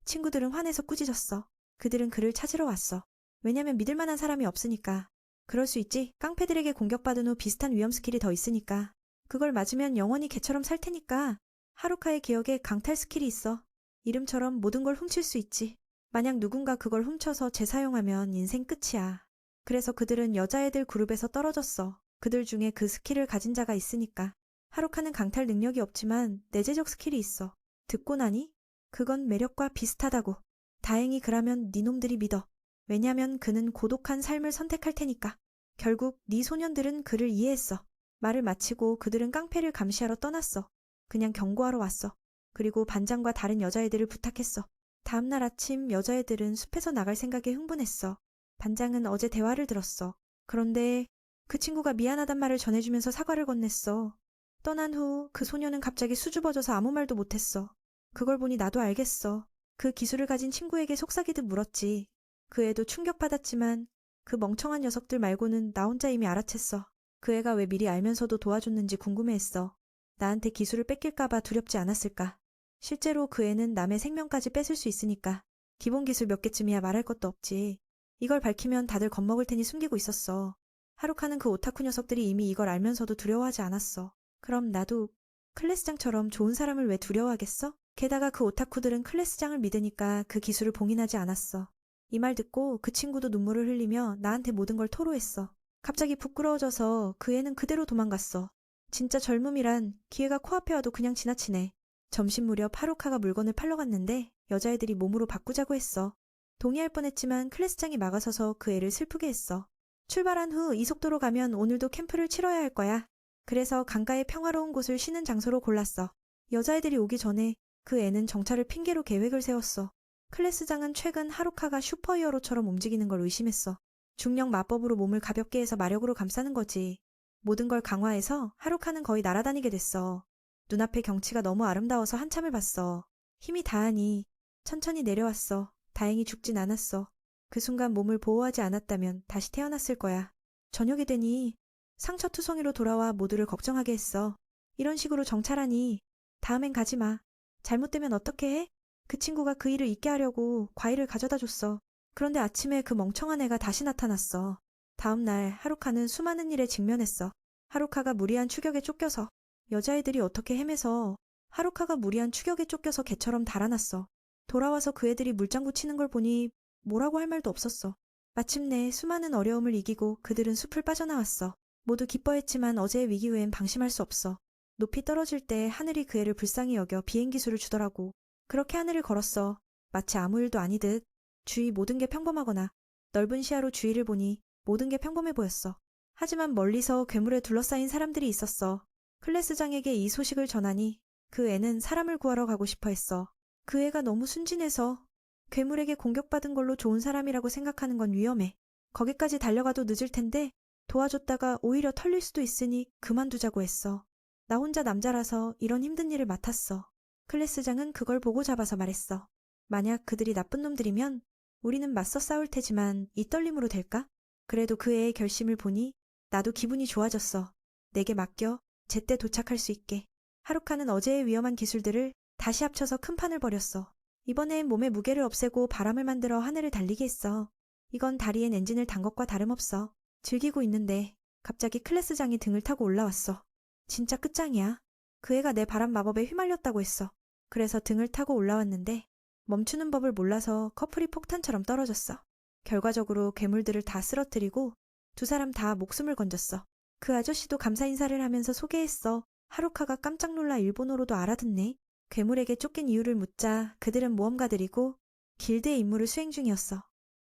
친구들은 화내서 꾸짖었어. 그들은 그를 찾으러 왔어. 왜냐면 믿을 만한 사람이 없으니까. 그럴 수 있지. 깡패들에게 공격받은 후 비슷한 위험 스킬이 더 있으니까. 그걸 맞으면 영원히 개처럼 살 테니까. 하루카의 기억에 강탈 스킬이 있어. 이름처럼 모든 걸 훔칠 수 있지. 만약 누군가 그걸 훔쳐서 재사용하면 인생 끝이야. 그래서 그들은 여자애들 그룹에서 떨어졌어. 그들 중에 그 스킬을 가진 자가 있으니까. 하루카는 강탈 능력이 없지만 내재적 스킬이 있어. 듣고 나니? 그건 매력과 비슷하다고. 다행히 그라면 네 놈들이 믿어. 왜냐면 그는 고독한 삶을 선택할 테니까. 결국 네 소년들은 그를 이해했어. 말을 마치고 그들은 깡패를 감시하러 떠났어. 그냥 경고하러 왔어. 그리고 반장과 다른 여자애들을 부탁했어. 다음날 아침 여자애들은 숲에서 나갈 생각에 흥분했어. 반장은 어제 대화를 들었어. 그런데 그 친구가 미안하단 말을 전해주면서 사과를 건넸어. 떠난 후 그 소녀는 갑자기 수줍어져서 아무 말도 못했어. 그걸 보니 나도 알겠어. 그 기술을 가진 친구에게 속삭이듯 물었지. 그 애도 충격받았지만 그 멍청한 녀석들 말고는 나 혼자 이미 알아챘어. 그 애가 왜 미리 알면서도 도와줬는지 궁금해했어. 나한테 기술을 뺏길까봐 두렵지 않았을까. 실제로 그 애는 남의 생명까지 뺏을 수 있으니까. 기본 기술 몇 개쯤이야 말할 것도 없지. 이걸 밝히면 다들 겁먹을 테니 숨기고 있었어. 하루카는 그 오타쿠 녀석들이 이미 이걸 알면서도 두려워하지 않았어. 그럼 나도 클래스장처럼 좋은 사람을 왜 두려워하겠어? 게다가 그 오타쿠들은 클래스장을 믿으니까 그 기술을 봉인하지 않았어. 이 말 듣고 그 친구도 눈물을 흘리며 나한테 모든 걸 토로했어. 갑자기 부끄러워져서 그 애는 그대로 도망갔어. 진짜 젊음이란 기회가 코앞에 와도 그냥 지나치네. 점심 무렵 하루카가 물건을 팔러 갔는데 여자애들이 몸으로 바꾸자고 했어. 동의할 뻔했지만 클래스장이 막아서서 그 애를 슬프게 했어. 출발한 후 이 속도로 가면 오늘도 캠프를 치러야 할 거야. 그래서 강가의 평화로운 곳을 쉬는 장소로 골랐어. 여자애들이 오기 전에 그 애는 정찰을 핑계로 계획을 세웠어. 클래스장은 최근 하루카가 슈퍼히어로처럼 움직이는 걸 의심했어. 중력 마법으로 몸을 가볍게 해서 마력으로 감싸는 거지. 모든 걸 강화해서 하루카는 거의 날아다니게 됐어. 눈앞의 경치가 너무 아름다워서 한참을 봤어. 힘이 다하니 천천히 내려왔어. 다행히 죽진 않았어. 그 순간 몸을 보호하지 않았다면 다시 태어났을 거야. 저녁이 되니 상처투성이로 돌아와 모두를 걱정하게 했어. 이런 식으로 정찰하니 다음엔 가지 마. 잘못되면 어떻게 해? 그 친구가 그 일을 잊게 하려고 과일을 가져다 줬어. 그런데 아침에 그 멍청한 애가 다시 나타났어. 다음 날 하루카는 수많은 일에 직면했어. 하루카가 무리한 추격에 쫓겨서 여자애들이 어떻게 헤매서 하루카가 무리한 추격에 쫓겨서 개처럼 달아났어. 돌아와서 그 애들이 물장구 치는 걸 보니 뭐라고 할 말도 없었어. 마침내 수많은 어려움을 이기고 그들은 숲을 빠져나왔어. 모두 기뻐했지만 어제의 위기 후엔 방심할 수 없어. 높이 떨어질 때 하늘이 그 애를 불쌍히 여겨 비행기술을 주더라고. 그렇게 하늘을 걸었어. 마치 아무 일도 아니듯. 주위 모든 게 평범하거나 넓은 시야로 주위를 보니 모든 게 평범해 보였어. 하지만 멀리서 괴물에 둘러싸인 사람들이 있었어. 클래스장에게 이 소식을 전하니 그 애는 사람을 구하러 가고 싶어 했어. 그 애가 너무 순진해서 괴물에게 공격받은 걸로 좋은 사람이라고 생각하는 건 위험해. 거기까지 달려가도 늦을 텐데 도와줬다가 오히려 털릴 수도 있으니 그만두자고 했어. 나 혼자 남자라서 이런 힘든 일을 맡았어. 클래스장은 그걸 보고 잡아서 말했어. 만약 그들이 나쁜 놈들이면 우리는 맞서 싸울 테지만 이 떨림으로 될까? 그래도 그 애의 결심을 보니 나도 기분이 좋아졌어. 내게 맡겨 제때 도착할 수 있게. 하루카는 어제의 위험한 기술들을 다시 합쳐서 큰 판을 벌였어. 이번엔 몸의 무게를 없애고 바람을 만들어 하늘을 달리게 했어. 이건 다리엔 엔진을 단 것과 다름없어. 즐기고 있는데 갑자기 클래스장이 등을 타고 올라왔어. 진짜 끝장이야. 그 애가 내 바람 마법에 휘말렸다고 했어. 그래서 등을 타고 올라왔는데 멈추는 법을 몰라서 커플이 폭탄처럼 떨어졌어. 결과적으로 괴물들을 다 쓰러뜨리고 두 사람 다 목숨을 건졌어. 그 아저씨도 감사 인사를 하면서 소개했어. 하루카가 깜짝 놀라 일본어로도 알아듣네. 괴물에게 쫓긴 이유를 묻자 그들은 모험가들이고 길드의 임무를 수행 중이었어.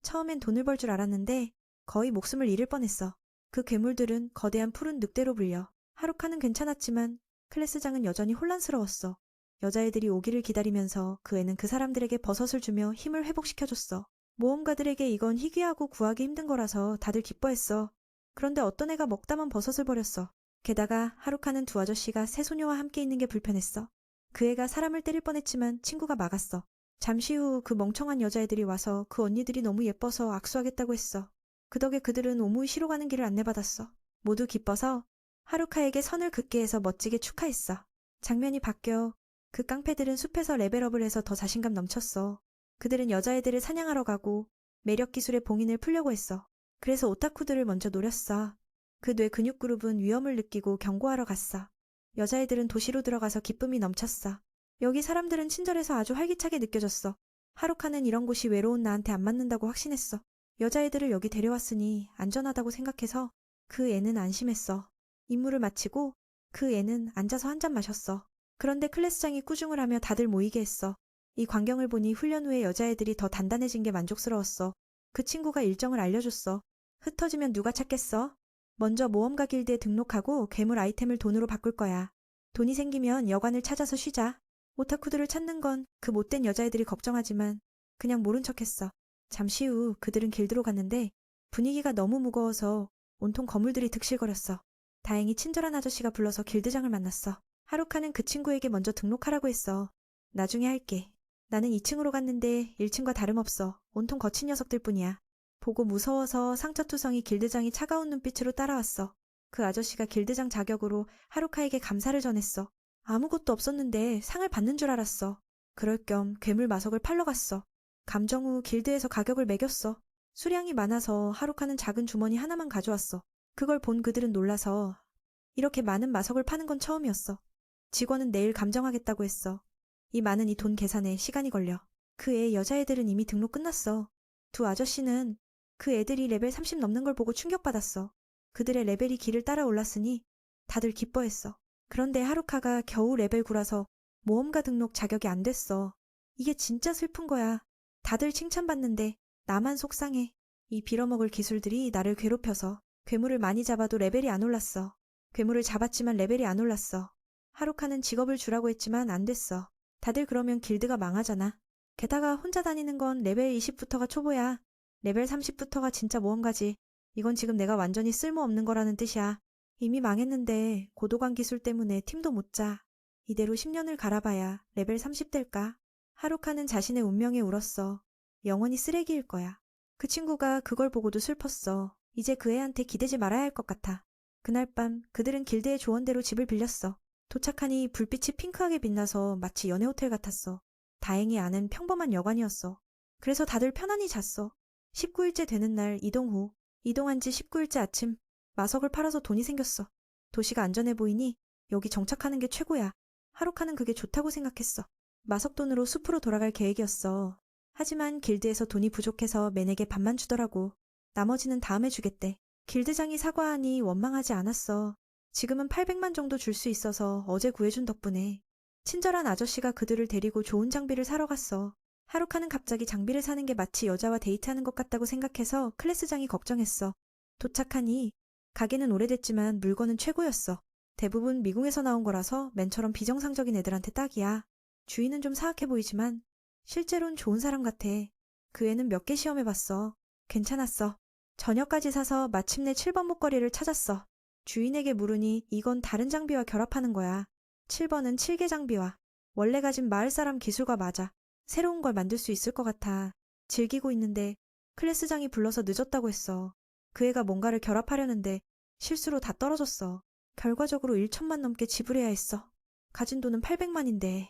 처음엔 돈을 벌 줄 알았는데 거의 목숨을 잃을 뻔했어. 그 괴물들은 거대한 푸른 늑대로 불려. 하루카는 괜찮았지만 클래스장은 여전히 혼란스러웠어. 여자애들이 오기를 기다리면서 그 애는 그 사람들에게 버섯을 주며 힘을 회복시켜줬어. 모험가들에게 이건 희귀하고 구하기 힘든 거라서 다들 기뻐했어. 그런데 어떤 애가 먹다만 버섯을 버렸어. 게다가 하루카는 두 아저씨가 새 소녀와 함께 있는 게 불편했어. 그 애가 사람을 때릴 뻔했지만 친구가 막았어. 잠시 후 그 멍청한 여자애들이 와서 그 언니들이 너무 예뻐서 악수하겠다고 했어. 그 덕에 그들은 오무이 시로 가는 길을 안내받았어. 모두 기뻐서 하루카에게 선을 긋게 해서 멋지게 축하했어. 장면이 바뀌어 그 깡패들은 숲에서 레벨업을 해서 더 자신감 넘쳤어. 그들은 여자애들을 사냥하러 가고 매력 기술의 봉인을 풀려고 했어. 그래서 오타쿠들을 먼저 노렸어. 그 뇌 근육 그룹은 위험을 느끼고 경고하러 갔어. 여자애들은 도시로 들어가서 기쁨이 넘쳤어. 여기 사람들은 친절해서 아주 활기차게 느껴졌어. 하루카는 이런 곳이 외로운 나한테 안 맞는다고 확신했어. 여자애들을 여기 데려왔으니 안전하다고 생각해서 그 애는 안심했어. 임무를 마치고 그 애는 앉아서 한 잔 마셨어. 그런데 클래스장이 꾸중을 하며 다들 모이게 했어. 이 광경을 보니 훈련 후에 여자애들이 더 단단해진 게 만족스러웠어. 그 친구가 일정을 알려줬어. 흩어지면 누가 찾겠어? 먼저 모험가 길드에 등록하고 괴물 아이템을 돈으로 바꿀 거야. 돈이 생기면 여관을 찾아서 쉬자. 오타쿠들을 찾는 건 그 못된 여자애들이 걱정하지만 그냥 모른 척했어. 잠시 후 그들은 길드로 갔는데 분위기가 너무 무거워서 온통 거물들이 득실거렸어. 다행히 친절한 아저씨가 불러서 길드장을 만났어. 하루카는 그 친구에게 먼저 등록하라고 했어. 나중에 할게. 나는 2층으로 갔는데 1층과 다름없어. 온통 거친 녀석들 뿐이야. 보고 무서워서 상처투성이 길드장이 차가운 눈빛으로 따라왔어. 그 아저씨가 길드장 자격으로 하루카에게 감사를 전했어. 아무것도 없었는데 상을 받는 줄 알았어. 그럴 겸 괴물 마석을 팔러 갔어. 감정 후 길드에서 가격을 매겼어. 수량이 많아서 하루카는 작은 주머니 하나만 가져왔어. 그걸 본 그들은 놀라서 이렇게 많은 마석을 파는 건 처음이었어. 직원은 내일 감정하겠다고 했어. 이 많은 이 돈 계산에 시간이 걸려. 그 애 여자애들은 이미 등록 끝났어. 두 아저씨는 그 애들이 레벨 30 넘는 걸 보고 충격받았어. 그들의 레벨이 길을 따라 올랐으니 다들 기뻐했어. 그런데 하루카가 겨우 레벨 9라서 모험가 등록 자격이 안 됐어. 이게 진짜 슬픈 거야. 다들 칭찬받는데 나만 속상해. 이 빌어먹을 기술들이 나를 괴롭혀서 괴물을 많이 잡아도 레벨이 안 올랐어. 괴물을 잡았지만 레벨이 안 올랐어. 하루카는 직업을 주라고 했지만 안 됐어. 다들 그러면 길드가 망하잖아. 게다가 혼자 다니는 건 레벨 20부터가 초보야. 레벨 30부터가 진짜 모험가지. 이건 지금 내가 완전히 쓸모없는 거라는 뜻이야. 이미 망했는데 고도관 기술 때문에 팀도 못 짜. 이대로 10년을 갈아봐야 레벨 30 될까? 하루카는 자신의 운명에 울었어. 영원히 쓰레기일 거야. 그 친구가 그걸 보고도 슬펐어. 이제 그 애한테 기대지 말아야 할 것 같아. 그날 밤 그들은 길드의 조언대로 집을 빌렸어. 도착하니 불빛이 핑크하게 빛나서 마치 연애호텔 같았어. 다행히 안은 평범한 여관이었어. 그래서 다들 편안히 잤어. 19일째 되는 날 이동 후 이동한 지 19일째 아침 마석을 팔아서 돈이 생겼어. 도시가 안전해 보이니 여기 정착하는 게 최고야. 하루카는 그게 좋다고 생각했어. 마석 돈으로 숲으로 돌아갈 계획이었어. 하지만 길드에서 돈이 부족해서 맨에게 반만 주더라고. 나머지는 다음에 주겠대. 길드장이 사과하니 원망하지 않았어. 지금은 800만 정도 줄 수 있어서 어제 구해준 덕분에. 친절한 아저씨가 그들을 데리고 좋은 장비를 사러 갔어. 하루카는 갑자기 장비를 사는 게 마치 여자와 데이트하는 것 같다고 생각해서 클래스장이 걱정했어. 도착하니 가게는 오래됐지만 물건은 최고였어. 대부분 미궁에서 나온 거라서 맨처럼 비정상적인 애들한테 딱이야. 주인은 좀 사악해 보이지만 실제로는 좋은 사람 같아. 그 애는 몇 개 시험해봤어. 괜찮았어. 저녁까지 사서 마침내 7번 목걸이를 찾았어. 주인에게 물으니 이건 다른 장비와 결합하는 거야. 7번은 7개 장비와 원래 가진 마을 사람 기술과 맞아. 새로운 걸 만들 수 있을 것 같아. 즐기고 있는데 클래스장이 불러서 늦었다고 했어. 그 애가 뭔가를 결합하려는데 실수로 다 떨어졌어. 결과적으로 1천만 넘게 지불해야 했어. 가진 돈은 800만인데.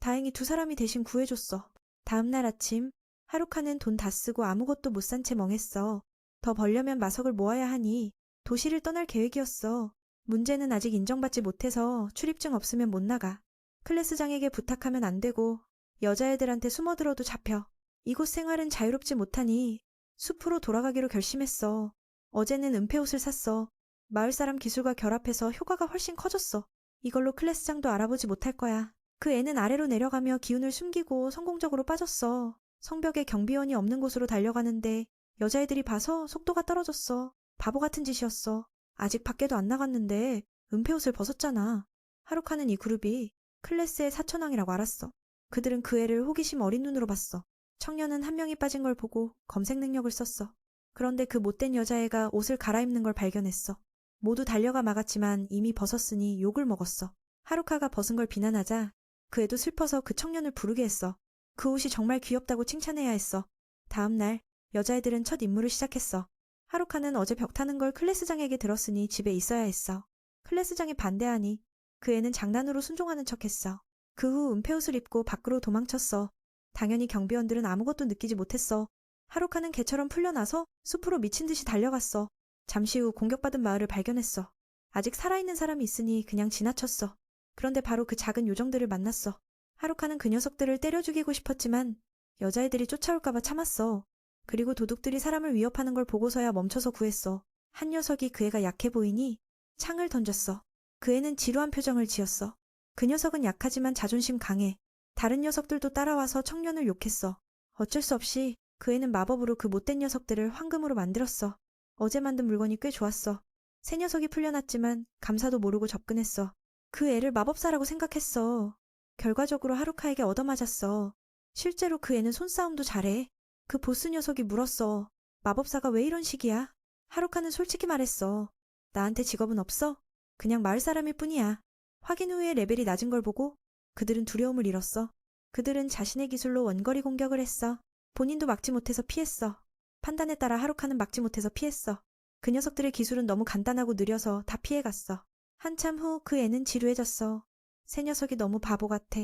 다행히 두 사람이 대신 구해줬어. 다음날 아침 하루카는 돈 다 쓰고 아무것도 못 산 채 멍했어. 더 벌려면 마석을 모아야 하니 도시를 떠날 계획이었어. 문제는 아직 인정받지 못해서 출입증 없으면 못 나가. 클래스장에게 부탁하면 안 되고 여자애들한테 숨어들어도 잡혀. 이곳 생활은 자유롭지 못하니 숲으로 돌아가기로 결심했어. 어제는 은폐옷을 샀어. 마을 사람 기술과 결합해서 효과가 훨씬 커졌어. 이걸로 클래스장도 알아보지 못할 거야. 그 애는 아래로 내려가며 기운을 숨기고 성공적으로 빠졌어. 성벽에 경비원이 없는 곳으로 달려가는데 여자애들이 봐서 속도가 떨어졌어. 바보 같은 짓이었어. 아직 밖에도 안 나갔는데 은폐옷을 벗었잖아. 하루카는 이 그룹이 클래스의 사천왕이라고 알았어. 그들은 그 애를 호기심 어린 눈으로 봤어. 청년은 한 명이 빠진 걸 보고 검색 능력을 썼어. 그런데 그 못된 여자애가 옷을 갈아입는 걸 발견했어. 모두 달려가 막았지만 이미 벗었으니 욕을 먹었어. 하루카가 벗은 걸 비난하자 그 애도 슬퍼서 그 청년을 부르게 했어. 그 옷이 정말 귀엽다고 칭찬해야 했어. 다음 날 여자애들은 첫 임무를 시작했어. 하루카는 어제 벽 타는 걸 클래스장에게 들었으니 집에 있어야 했어. 클래스장이 반대하니 그 애는 장난으로 순종하는 척했어. 그 후 은폐옷을 입고 밖으로 도망쳤어. 당연히 경비원들은 아무것도 느끼지 못했어. 하루카는 개처럼 풀려나서 숲으로 미친 듯이 달려갔어. 잠시 후 공격받은 마을을 발견했어. 아직 살아있는 사람이 있으니 그냥 지나쳤어. 그런데 바로 그 작은 요정들을 만났어. 하루카는 그 녀석들을 때려 죽이고 싶었지만 여자애들이 쫓아올까봐 참았어. 그리고 도둑들이 사람을 위협하는 걸 보고서야 멈춰서 구했어. 한 녀석이 그 애가 약해 보이니 창을 던졌어. 그 애는 지루한 표정을 지었어. 그 녀석은 약하지만 자존심 강해. 다른 녀석들도 따라와서 청년을 욕했어. 어쩔 수 없이 그 애는 마법으로 그 못된 녀석들을 황금으로 만들었어. 어제 만든 물건이 꽤 좋았어. 새 녀석이 풀려났지만 감사도 모르고 접근했어. 그 애를 마법사라고 생각했어. 결과적으로 하루카에게 얻어맞았어. 실제로 그 애는 손싸움도 잘해. 그 보스 녀석이 물었어. 마법사가 왜 이런 식이야? 하루카는 솔직히 말했어. 나한테 직업은 없어? 그냥 마을 사람일 뿐이야. 확인 후에 레벨이 낮은 걸 보고 그들은 두려움을 잃었어. 그들은 자신의 기술로 원거리 공격을 했어. 본인도 막지 못해서 피했어. 판단에 따라 하루카는 막지 못해서 피했어. 그 녀석들의 기술은 너무 간단하고 느려서 다 피해갔어. 한참 후 그 애는 지루해졌어. 새 녀석이 너무 바보 같아.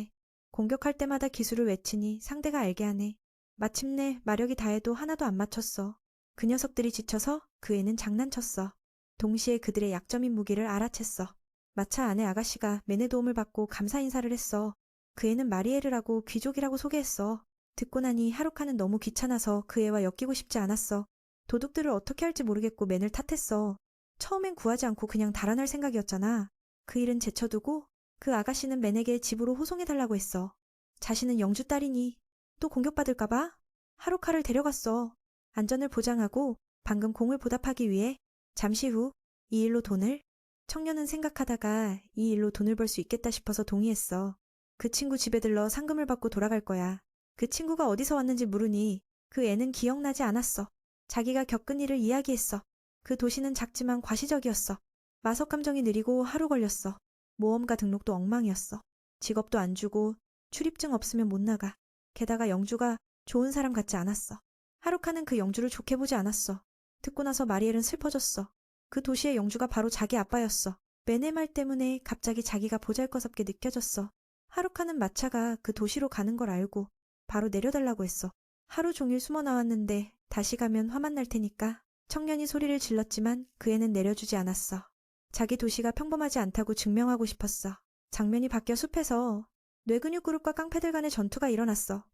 공격할 때마다 기술을 외치니 상대가 알게 하네. 마침내 마력이 다해도 하나도 안 맞췄어. 그 녀석들이 지쳐서 그 애는 장난쳤어. 동시에 그들의 약점인 무기를 알아챘어. 마차 안에 아가씨가 맨의 도움을 받고 감사 인사를 했어. 그 애는 마리에르라고 귀족이라고 소개했어. 듣고 나니 하루카는 너무 귀찮아서 그 애와 엮이고 싶지 않았어. 도둑들을 어떻게 할지 모르겠고 맨을 탓했어. 처음엔 구하지 않고 그냥 달아날 생각이었잖아. 그 일은 제쳐두고 그 아가씨는 맨에게 집으로 호송해달라고 했어. 자신은 영주 딸이니 또 공격받을까봐 하루카를 데려갔어. 안전을 보장하고 방금 공을 보답하기 위해 잠시 후 이 일로 돈을 청년은 생각하다가 이 일로 돈을 벌 수 있겠다 싶어서 동의했어. 그 친구 집에 들러 상금을 받고 돌아갈 거야. 그 친구가 어디서 왔는지 물으니 그 애는 기억나지 않았어. 자기가 겪은 일을 이야기했어. 그 도시는 작지만 과시적이었어. 마석 감정이 느리고 하루 걸렸어. 모험가 등록도 엉망이었어. 직업도 안 주고 출입증 없으면 못 나가. 게다가 영주가 좋은 사람 같지 않았어. 하루카는 그 영주를 좋게 보지 않았어. 듣고 나서 마리엘은 슬퍼졌어. 그 도시의 영주가 바로 자기 아빠였어. 맨의 말 때문에 갑자기 자기가 보잘것없게 느껴졌어. 하루카는 마차가 그 도시로 가는 걸 알고 바로 내려달라고 했어. 하루 종일 숨어 나왔는데 다시 가면 화만 날 테니까. 청년이 소리를 질렀지만 그 애는 내려주지 않았어. 자기 도시가 평범하지 않다고 증명하고 싶었어. 장면이 바뀌어 숲에서 뇌근육 그룹과 깡패들 간의 전투가 일어났어.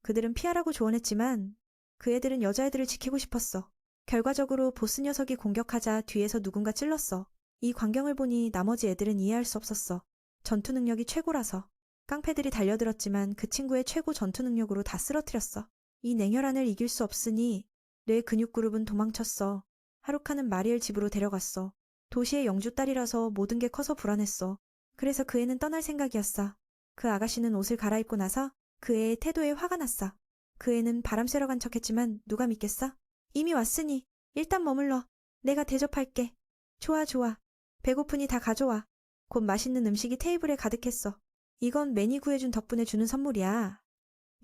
그들은 피하라고 조언했지만 그 애들은 여자애들을 지키고 싶었어. 결과적으로 보스 녀석이 공격하자 뒤에서 누군가 찔렀어. 이 광경을 보니 나머지 애들은 이해할 수 없었어. 전투 능력이 최고라서. 깡패들이 달려들었지만 그 친구의 최고 전투 능력으로 다 쓰러뜨렸어. 이 냉혈한을 이길 수 없으니 뇌 근육 그룹은 도망쳤어. 하루카는 마리엘 집으로 데려갔어. 도시의 영주 딸이라서 모든 게 커서 불안했어. 그래서 그 애는 떠날 생각이었어. 그 아가씨는 옷을 갈아입고 나서 그 애의 태도에 화가 났어. 그 애는 바람 쐬러 간 척했지만 누가 믿겠어? 이미 왔으니 일단 머물러. 내가 대접할게. 좋아 좋아. 배고프니 다 가져와. 곧 맛있는 음식이 테이블에 가득했어. 이건 매니 구해준 덕분에 주는 선물이야.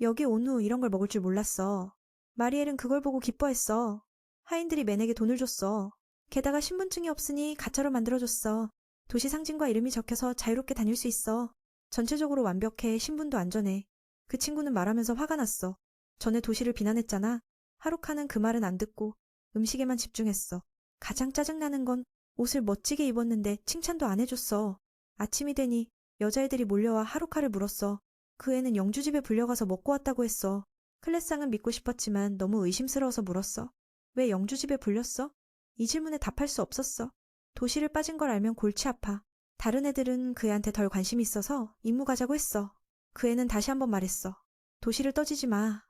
여기 온 후 이런 걸 먹을 줄 몰랐어. 마리엘은 그걸 보고 기뻐했어. 하인들이 맨에게 돈을 줬어. 게다가 신분증이 없으니 가짜로 만들어줬어. 도시 상징과 이름이 적혀서 자유롭게 다닐 수 있어. 전체적으로 완벽해. 신분도 안전해. 그 친구는 말하면서 화가 났어. 전에 도시를 비난했잖아. 하루카는 그 말은 안 듣고 음식에만 집중했어. 가장 짜증나는 건 옷을 멋지게 입었는데 칭찬도 안 해줬어. 아침이 되니 여자애들이 몰려와 하루카를 물었어. 그 애는 영주집에 불려가서 먹고 왔다고 했어. 클래스상은 믿고 싶었지만 너무 의심스러워서 물었어. 왜 영주집에 불렸어? 이 질문에 답할 수 없었어. 도시를 빠진 걸 알면 골치 아파. 다른 애들은 그 애한테 덜 관심이 있어서 임무 가자고 했어. 그 애는 다시 한번 말했어. 도시를 떠지지 마.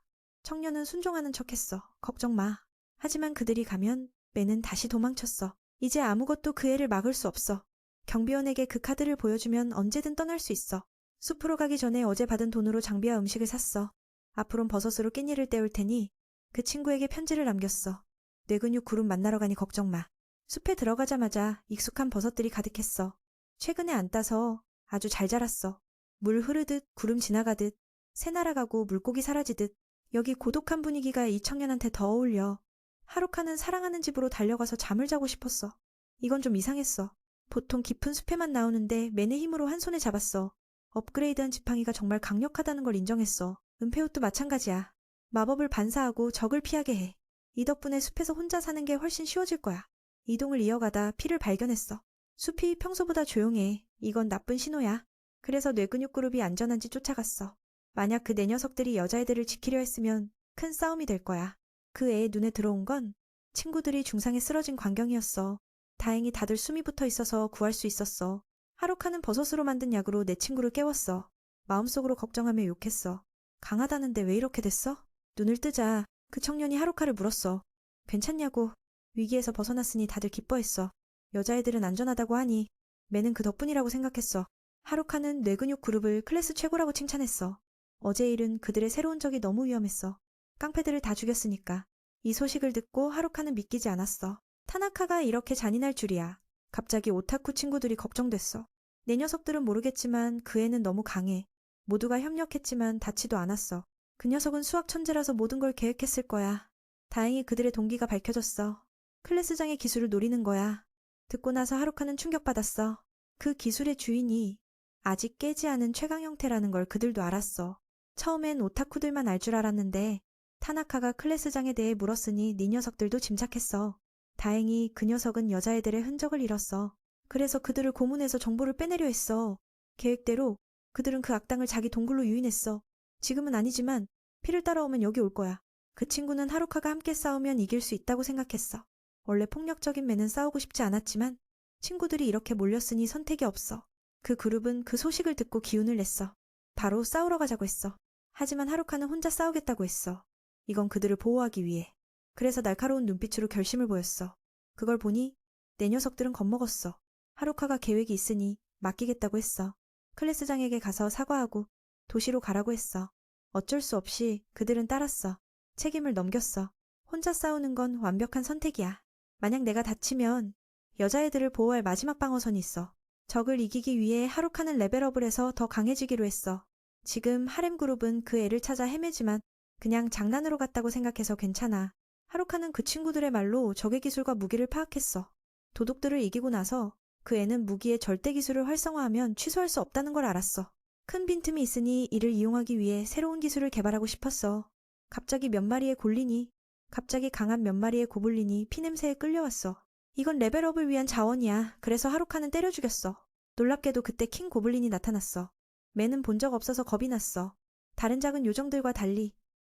청년은 순종하는 척했어. 걱정 마. 하지만 그들이 가면 맨은 다시 도망쳤어. 이제 아무것도 그 애를 막을 수 없어. 경비원에게 그 카드를 보여주면 언제든 떠날 수 있어. 숲으로 가기 전에 어제 받은 돈으로 장비와 음식을 샀어. 앞으론 버섯으로 깻잎을 때울 테니 그 친구에게 편지를 남겼어. 뇌근육 구름 만나러 가니 걱정 마. 숲에 들어가자마자 익숙한 버섯들이 가득했어. 최근에 안 따서 아주 잘 자랐어. 물 흐르듯 구름 지나가듯 새 날아가고 물고기 사라지듯 여기 고독한 분위기가 이 청년한테 더 어울려. 하루카는 사랑하는 집으로 달려가서 잠을 자고 싶었어. 이건 좀 이상했어. 보통 깊은 숲에만 나오는데 맨의 힘으로 한 손에 잡았어. 업그레이드한 지팡이가 정말 강력하다는 걸 인정했어. 은폐옷도 마찬가지야. 마법을 반사하고 적을 피하게 해. 이 덕분에 숲에서 혼자 사는 게 훨씬 쉬워질 거야. 이동을 이어가다 피를 발견했어. 숲이 평소보다 조용해. 이건 나쁜 신호야. 그래서 뇌근육 그룹이 안전한지 쫓아갔어. 만약 그 네 녀석들이 여자애들을 지키려 했으면 큰 싸움이 될 거야. 그 애의 눈에 들어온 건 친구들이 중상에 쓰러진 광경이었어. 다행히 다들 숨이 붙어 있어서 구할 수 있었어. 하루카는 버섯으로 만든 약으로 내 친구를 깨웠어. 마음속으로 걱정하며 욕했어. 강하다는데 왜 이렇게 됐어? 눈을 뜨자 그 청년이 하루카를 물었어. 괜찮냐고. 위기에서 벗어났으니 다들 기뻐했어. 여자애들은 안전하다고 하니 매는 그 덕분이라고 생각했어. 하루카는 뇌근육 그룹을 클래스 최고라고 칭찬했어. 어제 일은 그들의 새로운 적이 너무 위험했어. 깡패들을 다 죽였으니까. 이 소식을 듣고 하루카는 믿기지 않았어. 타나카가 이렇게 잔인할 줄이야. 갑자기 오타쿠 친구들이 걱정됐어. 내 녀석들은 모르겠지만 그 애는 너무 강해. 모두가 협력했지만 닿지도 않았어. 그 녀석은 수학 천재라서 모든 걸 계획했을 거야. 다행히 그들의 동기가 밝혀졌어. 클래스장의 기술을 노리는 거야. 듣고 나서 하루카는 충격받았어. 그 기술의 주인이 아직 깨지 않은 최강 형태라는 걸 그들도 알았어. 처음엔 오타쿠들만 알 줄 알았는데 타나카가 클래스장에 대해 물었으니 네 녀석들도 짐작했어. 다행히 그 녀석은 여자애들의 흔적을 잃었어. 그래서 그들을 고문해서 정보를 빼내려 했어. 계획대로 그들은 그 악당을 자기 동굴로 유인했어. 지금은 아니지만 피를 따라오면 여기 올 거야. 그 친구는 하루카가 함께 싸우면 이길 수 있다고 생각했어. 원래 폭력적인 매는 싸우고 싶지 않았지만 친구들이 이렇게 몰렸으니 선택이 없어. 그 그룹은 그 소식을 듣고 기운을 냈어. 바로 싸우러 가자고 했어. 하지만 하루카는 혼자 싸우겠다고 했어. 이건 그들을 보호하기 위해. 그래서 날카로운 눈빛으로 결심을 보였어. 그걸 보니 내 녀석들은 겁먹었어. 하루카가 계획이 있으니 맡기겠다고 했어. 클래스장에게 가서 사과하고 도시로 가라고 했어. 어쩔 수 없이 그들은 따랐어. 책임을 넘겼어. 혼자 싸우는 건 완벽한 선택이야. 만약 내가 다치면 여자애들을 보호할 마지막 방어선이 있어. 적을 이기기 위해 하루카는 레벨업을 해서 더 강해지기로 했어. 지금 하렘 그룹은 그 애를 찾아 헤매지만 그냥 장난으로 갔다고 생각해서 괜찮아. 하루카는 그 친구들의 말로 적의 기술과 무기를 파악했어. 도둑들을 이기고 나서 그 애는 무기의 절대 기술을 활성화하면 취소할 수 없다는 걸 알았어. 큰 빈틈이 있으니 이를 이용하기 위해 새로운 기술을 개발하고 싶었어. 갑자기 몇 마리의 골린이, 갑자기 강한 몇 마리의 고블린이 피냄새에 끌려왔어. 이건 레벨업을 위한 자원이야. 그래서 하루카는 때려 죽였어. 놀랍게도 그때 킹 고블린이 나타났어. 매는 본 적 없어서 겁이 났어. 다른 작은 요정들과 달리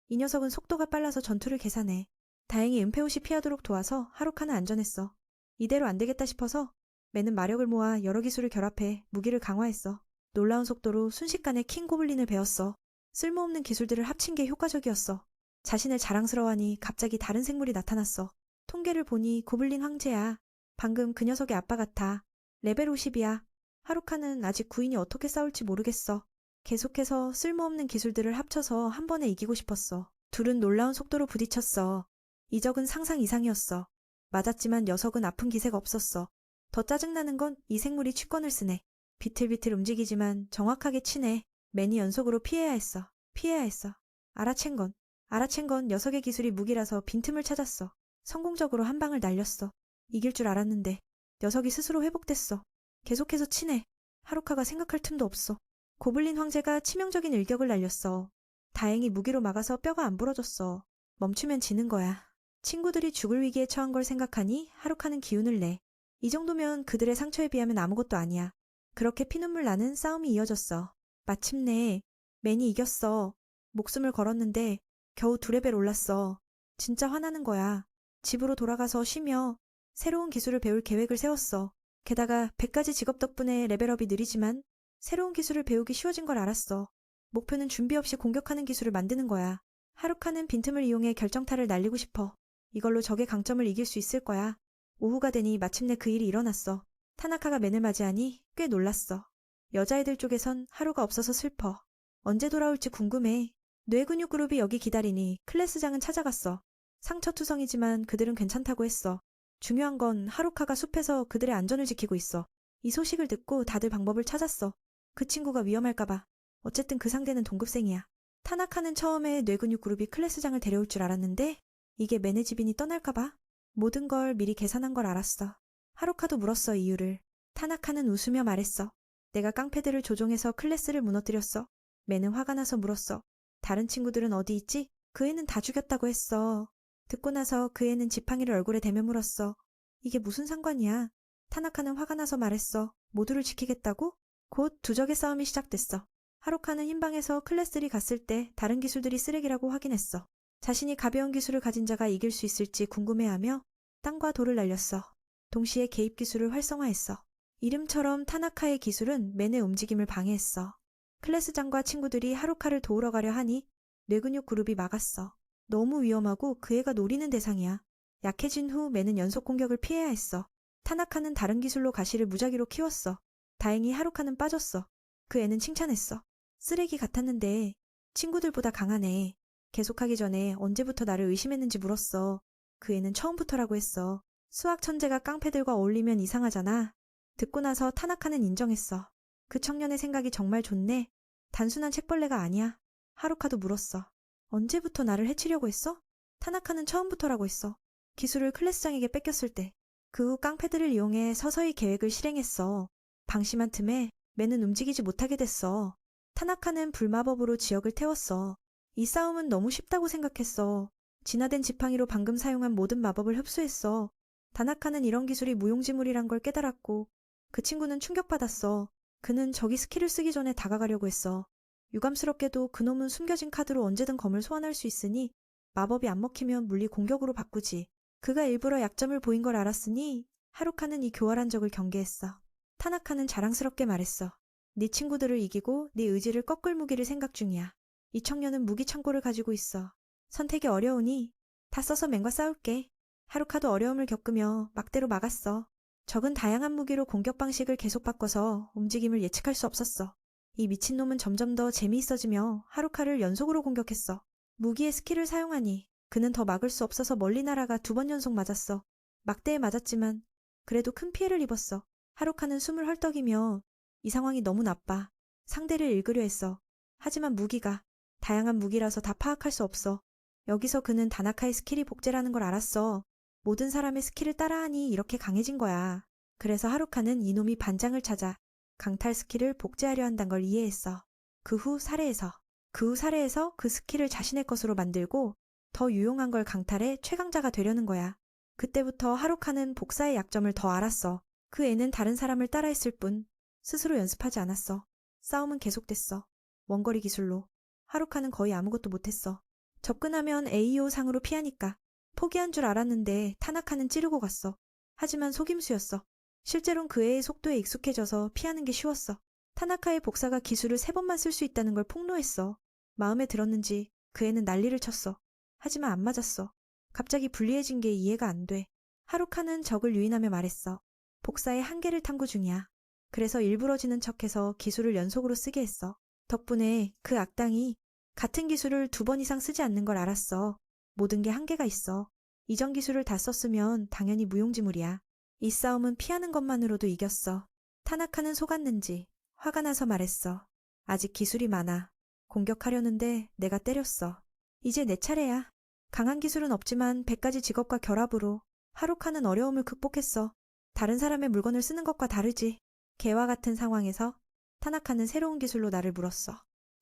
이 녀석은 속도가 빨라서 전투를 계산해. 다행히 은폐옷이 피하도록 도와서 하루카는 안전했어. 이대로 안 되겠다 싶어서 매는 마력을 모아 여러 기술을 결합해 무기를 강화했어. 놀라운 속도로 순식간에 킹 고블린을 베었어. 쓸모없는 기술들을 합친 게 효과적이었어. 자신을 자랑스러워하니 갑자기 다른 생물이 나타났어. 통계를 보니 고블린 황제야. 방금 그 녀석의 아빠 같아. 레벨 50이야. 하루카는 아직 구인이 어떻게 싸울지 모르겠어. 계속해서 쓸모없는 기술들을 합쳐서 한 번에 이기고 싶었어. 둘은 놀라운 속도로 부딪혔어. 이 적은 상상 이상이었어. 맞았지만 녀석은 아픈 기세가 없었어. 더 짜증나는 건 이 생물이 취권을 쓰네. 비틀비틀 움직이지만 정확하게 치네. 맨이 연속으로 피해야 했어. 알아챈 건 녀석의 기술이 무기라서 빈틈을 찾았어. 성공적으로 한 방을 날렸어. 이길 줄 알았는데 녀석이 스스로 회복됐어. 계속해서 치네. 하루카가 생각할 틈도 없어. 고블린 황제가 치명적인 일격을 날렸어. 다행히 무기로 막아서 뼈가 안 부러졌어. 멈추면 지는 거야. 친구들이 죽을 위기에 처한 걸 생각하니 하루카는 기운을 내. 이 정도면 그들의 상처에 비하면 아무것도 아니야. 그렇게 피눈물 나는 싸움이 이어졌어. 마침내 맨이 이겼어. 목숨을 걸었는데 겨우 2레벨 올랐어. 진짜 화나는 거야. 집으로 돌아가서 쉬며 새로운 기술을 배울 계획을 세웠어. 게다가 100가지 직업 덕분에 레벨업이 느리지만 새로운 기술을 배우기 쉬워진 걸 알았어. 목표는 준비 없이 공격하는 기술을 만드는 거야. 하루카는 빈틈을 이용해 결정타를 날리고 싶어. 이걸로 적의 강점을 이길 수 있을 거야. 오후가 되니 마침내 그 일이 일어났어. 타나카가 맨을 맞이하니 꽤 놀랐어. 여자애들 쪽에선 하루가 없어서 슬퍼. 언제 돌아올지 궁금해. 뇌근육 그룹이 여기 기다리니 클래스장은 찾아갔어. 상처투성이지만 그들은 괜찮다고 했어. 중요한 건 하루카가 숲에서 그들의 안전을 지키고 있어. 이 소식을 듣고 다들 방법을 찾았어. 그 친구가 위험할까봐. 어쨌든 그 상대는 동급생이야. 타나카는 처음에 뇌근육 그룹이 클래스장을 데려올 줄 알았는데 이게 매니지빈이 떠날까봐? 모든 걸 미리 계산한 걸 알았어. 하루카도 물었어, 이유를. 타나카는 웃으며 말했어. 내가 깡패들을 조종해서 클래스를 무너뜨렸어. 매는 화가 나서 물었어. 다른 친구들은 어디 있지? 그 애는 다 죽였다고 했어. 듣고 나서 그 애는 지팡이를 얼굴에 대며 물었어. 이게 무슨 상관이야? 타나카는 화가 나서 말했어. 모두를 지키겠다고? 곧 두적의 싸움이 시작됐어. 하루카는 흰방에서 클래스리 갔을 때 다른 기술들이 쓰레기라고 확인했어. 자신이 가벼운 기술을 가진 자가 이길 수 있을지 궁금해하며 땅과 돌을 날렸어. 동시에 개입 기술을 활성화했어. 이름처럼 타나카의 기술은 맨의 움직임을 방해했어. 클래스장과 친구들이 하루카를 도우러 가려 하니 뇌근육 그룹이 막았어. 너무 위험하고 그 애가 노리는 대상이야. 약해진 후 맨은 연속 공격을 피해야 했어. 타나카는 다른 기술로 가시를 무작위로 키웠어. 다행히 하루카는 빠졌어. 그 애는 칭찬했어. 쓰레기 같았는데 친구들보다 강하네. 계속하기 전에 언제부터 나를 의심했는지 물었어. 그 애는 처음부터라고 했어. 수학 천재가 깡패들과 어울리면 이상하잖아. 듣고 나서 타나카는 인정했어. 그 청년의 생각이 정말 좋네. 단순한 책벌레가 아니야. 하루카도 물었어. 언제부터 나를 해치려고 했어? 타나카는 처음부터라고 했어. 기술을 클래스장에게 뺏겼을 때. 그 후 깡패들을 이용해 서서히 계획을 실행했어. 방심한 틈에 맨은 움직이지 못하게 됐어. 타나카는 불마법으로 지역을 태웠어. 이 싸움은 너무 쉽다고 생각했어. 진화된 지팡이로 방금 사용한 모든 마법을 흡수했어. 타나카는 이런 기술이 무용지물이란 걸 깨달았고 그 친구는 충격받았어. 그는 저기 스킬을 쓰기 전에 다가가려고 했어. 유감스럽게도 그놈은 숨겨진 카드로 언제든 검을 소환할 수 있으니 마법이 안 먹히면 물리 공격으로 바꾸지. 그가 일부러 약점을 보인 걸 알았으니 하루카는 이 교활한 적을 경계했어. 타나카는 자랑스럽게 말했어. 네 친구들을 이기고 네 의지를 꺾을 무기를 생각 중이야. 이 청년은 무기 창고를 가지고 있어. 선택이 어려우니 다 써서 맨과 싸울게. 하루카도 어려움을 겪으며 막대로 막았어. 적은 다양한 무기로 공격 방식을 계속 바꿔서 움직임을 예측할 수 없었어. 이 미친놈은 점점 더 재미있어지며 하루카를 연속으로 공격했어. 무기의 스킬을 사용하니 그는 더 막을 수 없어서 멀리 날아가 2번 연속 맞았어. 막대에 맞았지만 그래도 큰 피해를 입었어. 하루카는 숨을 헐떡이며 이 상황이 너무 나빠. 상대를 읽으려 했어. 하지만 무기가 다양한 무기라서 다 파악할 수 없어. 여기서 그는 다나카의 스킬이 복제라는 걸 알았어. 모든 사람의 스킬을 따라하니 이렇게 강해진 거야. 그래서 하루카는 이놈이 반장을 찾아 강탈 스킬을 복제하려 한다는 걸 이해했어. 그 후 사례에서 그 스킬을 자신의 것으로 만들고 더 유용한 걸 강탈해 최강자가 되려는 거야. 그때부터 하루카는 복사의 약점을 더 알았어. 그 애는 다른 사람을 따라했을 뿐 스스로 연습하지 않았어. 싸움은 계속됐어. 원거리 기술로. 하루카는 거의 아무것도 못했어. 접근하면 AO 상으로 피하니까. 포기한 줄 알았는데 타나카는 찌르고 갔어. 하지만 속임수였어. 실제론 그 애의 속도에 익숙해져서 피하는 게 쉬웠어. 타나카의 복사가 기술을 3번만 쓸 수 있다는 걸 폭로했어. 마음에 들었는지 그 애는 난리를 쳤어. 하지만 안 맞았어. 갑자기 불리해진 게 이해가 안 돼. 하루카는 적을 유인하며 말했어. 복사의 한계를 탐구 중이야. 그래서 일부러 지는 척해서 기술을 연속으로 쓰게 했어. 덕분에 그 악당이 같은 기술을 2번 이상 쓰지 않는 걸 알았어. 모든 게 한계가 있어. 이전 기술을 다 썼으면 당연히 무용지물이야. 이 싸움은 피하는 것만으로도 이겼어. 타나카는 속았는지 화가 나서 말했어. 아직 기술이 많아. 공격하려는데 내가 때렸어. 이제 내 차례야. 강한 기술은 없지만 100가지 직업과 결합으로 하루카는 어려움을 극복했어. 다른 사람의 물건을 쓰는 것과 다르지. 개와 같은 상황에서 타나카는 새로운 기술로 나를 물었어.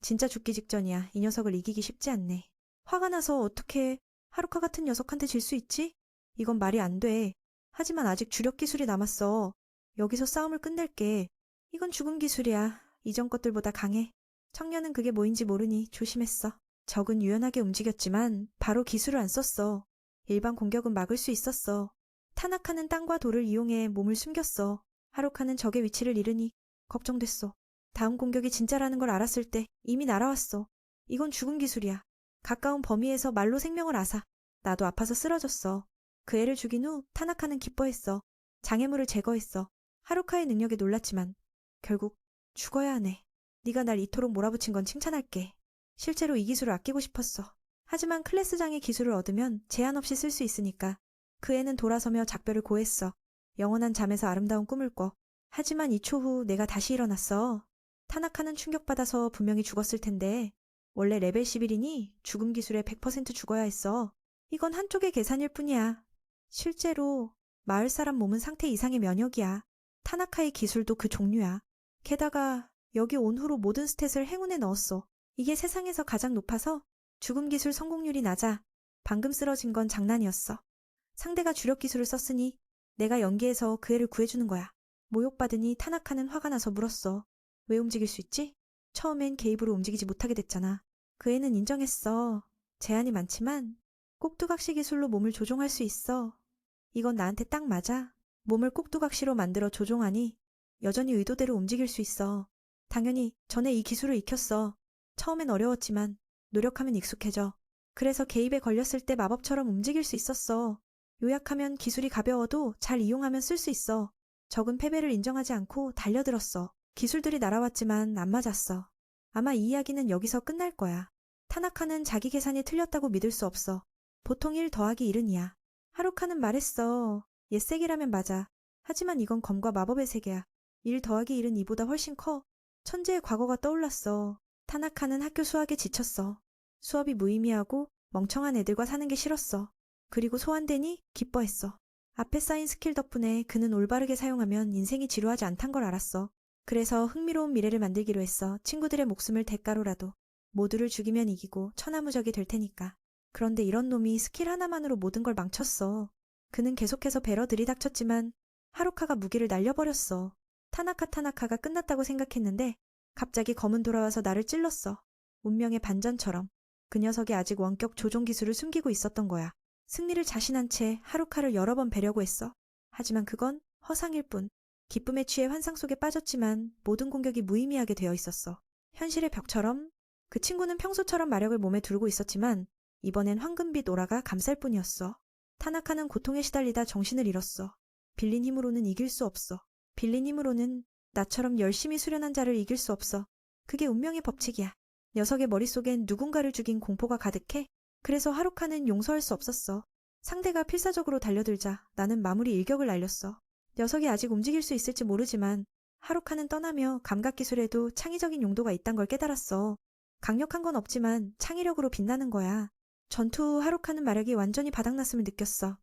진짜 죽기 직전이야. 이 녀석을 이기기 쉽지 않네. 화가 나서 어떻게 하루카 같은 녀석한테 질 수 있지? 이건 말이 안 돼. 하지만 아직 주력 기술이 남았어. 여기서 싸움을 끝낼게. 이건 죽음 기술이야. 이전 것들보다 강해. 청년은 그게 뭐인지 모르니 조심했어. 적은 유연하게 움직였지만 바로 기술을 안 썼어. 일반 공격은 막을 수 있었어. 타나카는 땅과 돌을 이용해 몸을 숨겼어. 하루카는 적의 위치를 잃으니 걱정됐어. 다음 공격이 진짜라는 걸 알았을 때 이미 날아왔어. 이건 죽음 기술이야. 가까운 범위에서 말로 생명을 앗아. 나도 아파서 쓰러졌어. 그 애를 죽인 후 타나카는 기뻐했어. 장애물을 제거했어. 하루카의 능력에 놀랐지만 결국 죽어야 하네. 네가 날 이토록 몰아붙인 건 칭찬할게. 실제로 이 기술을 아끼고 싶었어. 하지만 클래스장의 기술을 얻으면 제한 없이 쓸 수 있으니까. 그 애는 돌아서며 작별을 고했어. 영원한 잠에서 아름다운 꿈을 꿔. 하지만 2초 후 내가 다시 일어났어. 타나카는 충격받아서 분명히 죽었을 텐데 원래 레벨 11이니 죽음 기술에 100% 죽어야 했어. 이건 한쪽의 계산일 뿐이야. 실제로 마을 사람 몸은 상태 이상의 면역이야. 타나카의 기술도 그 종류야. 게다가 여기 온 후로 모든 스탯을 행운에 넣었어. 이게 세상에서 가장 높아서 죽음 기술 성공률이 낮아. 방금 쓰러진 건 장난이었어. 상대가 주력 기술을 썼으니 내가 연기해서 그 애를 구해주는 거야. 모욕받으니 타나카는 화가 나서 물었어. 왜 움직일 수 있지? 처음엔 개입으로 움직이지 못하게 됐잖아. 그 애는 인정했어. 제한이 많지만 꼭두각시 기술로 몸을 조종할 수 있어. 이건 나한테 딱 맞아. 몸을 꼭두각시로 만들어 조종하니 여전히 의도대로 움직일 수 있어. 당연히 전에 이 기술을 익혔어. 처음엔 어려웠지만 노력하면 익숙해져. 그래서 개입에 걸렸을 때 마법처럼 움직일 수 있었어. 요약하면 기술이 가벼워도 잘 이용하면 쓸 수 있어. 적은 패배를 인정하지 않고 달려들었어. 기술들이 날아왔지만 안 맞았어. 아마 이 이야기는 여기서 끝날 거야. 타나카는 자기 계산이 틀렸다고 믿을 수 없어. 보통 1 더하기 1은 2야. 하루카는 말했어. 옛세계라면 맞아. 하지만 이건 검과 마법의 세계야. 1 더하기 1은 2보다 훨씬 커. 천재의 과거가 떠올랐어. 타나카는 학교 수학에 지쳤어. 수업이 무의미하고 멍청한 애들과 사는 게 싫었어. 그리고 소환되니 기뻐했어. 앞에 쌓인 스킬 덕분에 그는 올바르게 사용하면 인생이 지루하지 않단 걸 알았어. 그래서 흥미로운 미래를 만들기로 했어. 친구들의 목숨을 대가로라도. 모두를 죽이면 이기고 천하무적이 될 테니까. 그런데 이런 놈이 스킬 하나만으로 모든 걸 망쳤어. 그는 계속해서 베러 들이닥쳤지만 하루카가 무기를 날려버렸어. 타나카가 끝났다고 생각했는데 갑자기 검은 돌아와서 나를 찔렀어. 운명의 반전처럼. 그 녀석이 아직 원격 조종 기술을 숨기고 있었던 거야. 승리를 자신한 채 하루카를 여러 번 베려고 했어. 하지만 그건 허상일 뿐. 기쁨에 취해 환상 속에 빠졌지만 모든 공격이 무의미하게 되어 있었어. 현실의 벽처럼. 그 친구는 평소처럼 마력을 몸에 두르고 있었지만 이번엔 황금빛 오라가 감쌀 뿐이었어. 타나카는 고통에 시달리다 정신을 잃었어. 빌린 힘으로는 이길 수 없어. 빌린 힘으로는 나처럼 열심히 수련한 자를 이길 수 없어. 그게 운명의 법칙이야. 녀석의 머릿속엔 누군가를 죽인 공포가 가득해. 그래서 하루카는 용서할 수 없었어. 상대가 필사적으로 달려들자 나는 마무리 일격을 날렸어. 녀석이 아직 움직일 수 있을지 모르지만 하루카는 떠나며 감각기술에도 창의적인 용도가 있단 걸 깨달았어. 강력한 건 없지만 창의력으로 빛나는 거야. 전투 후 하루카는 마력이 완전히 바닥났음을 느꼈어.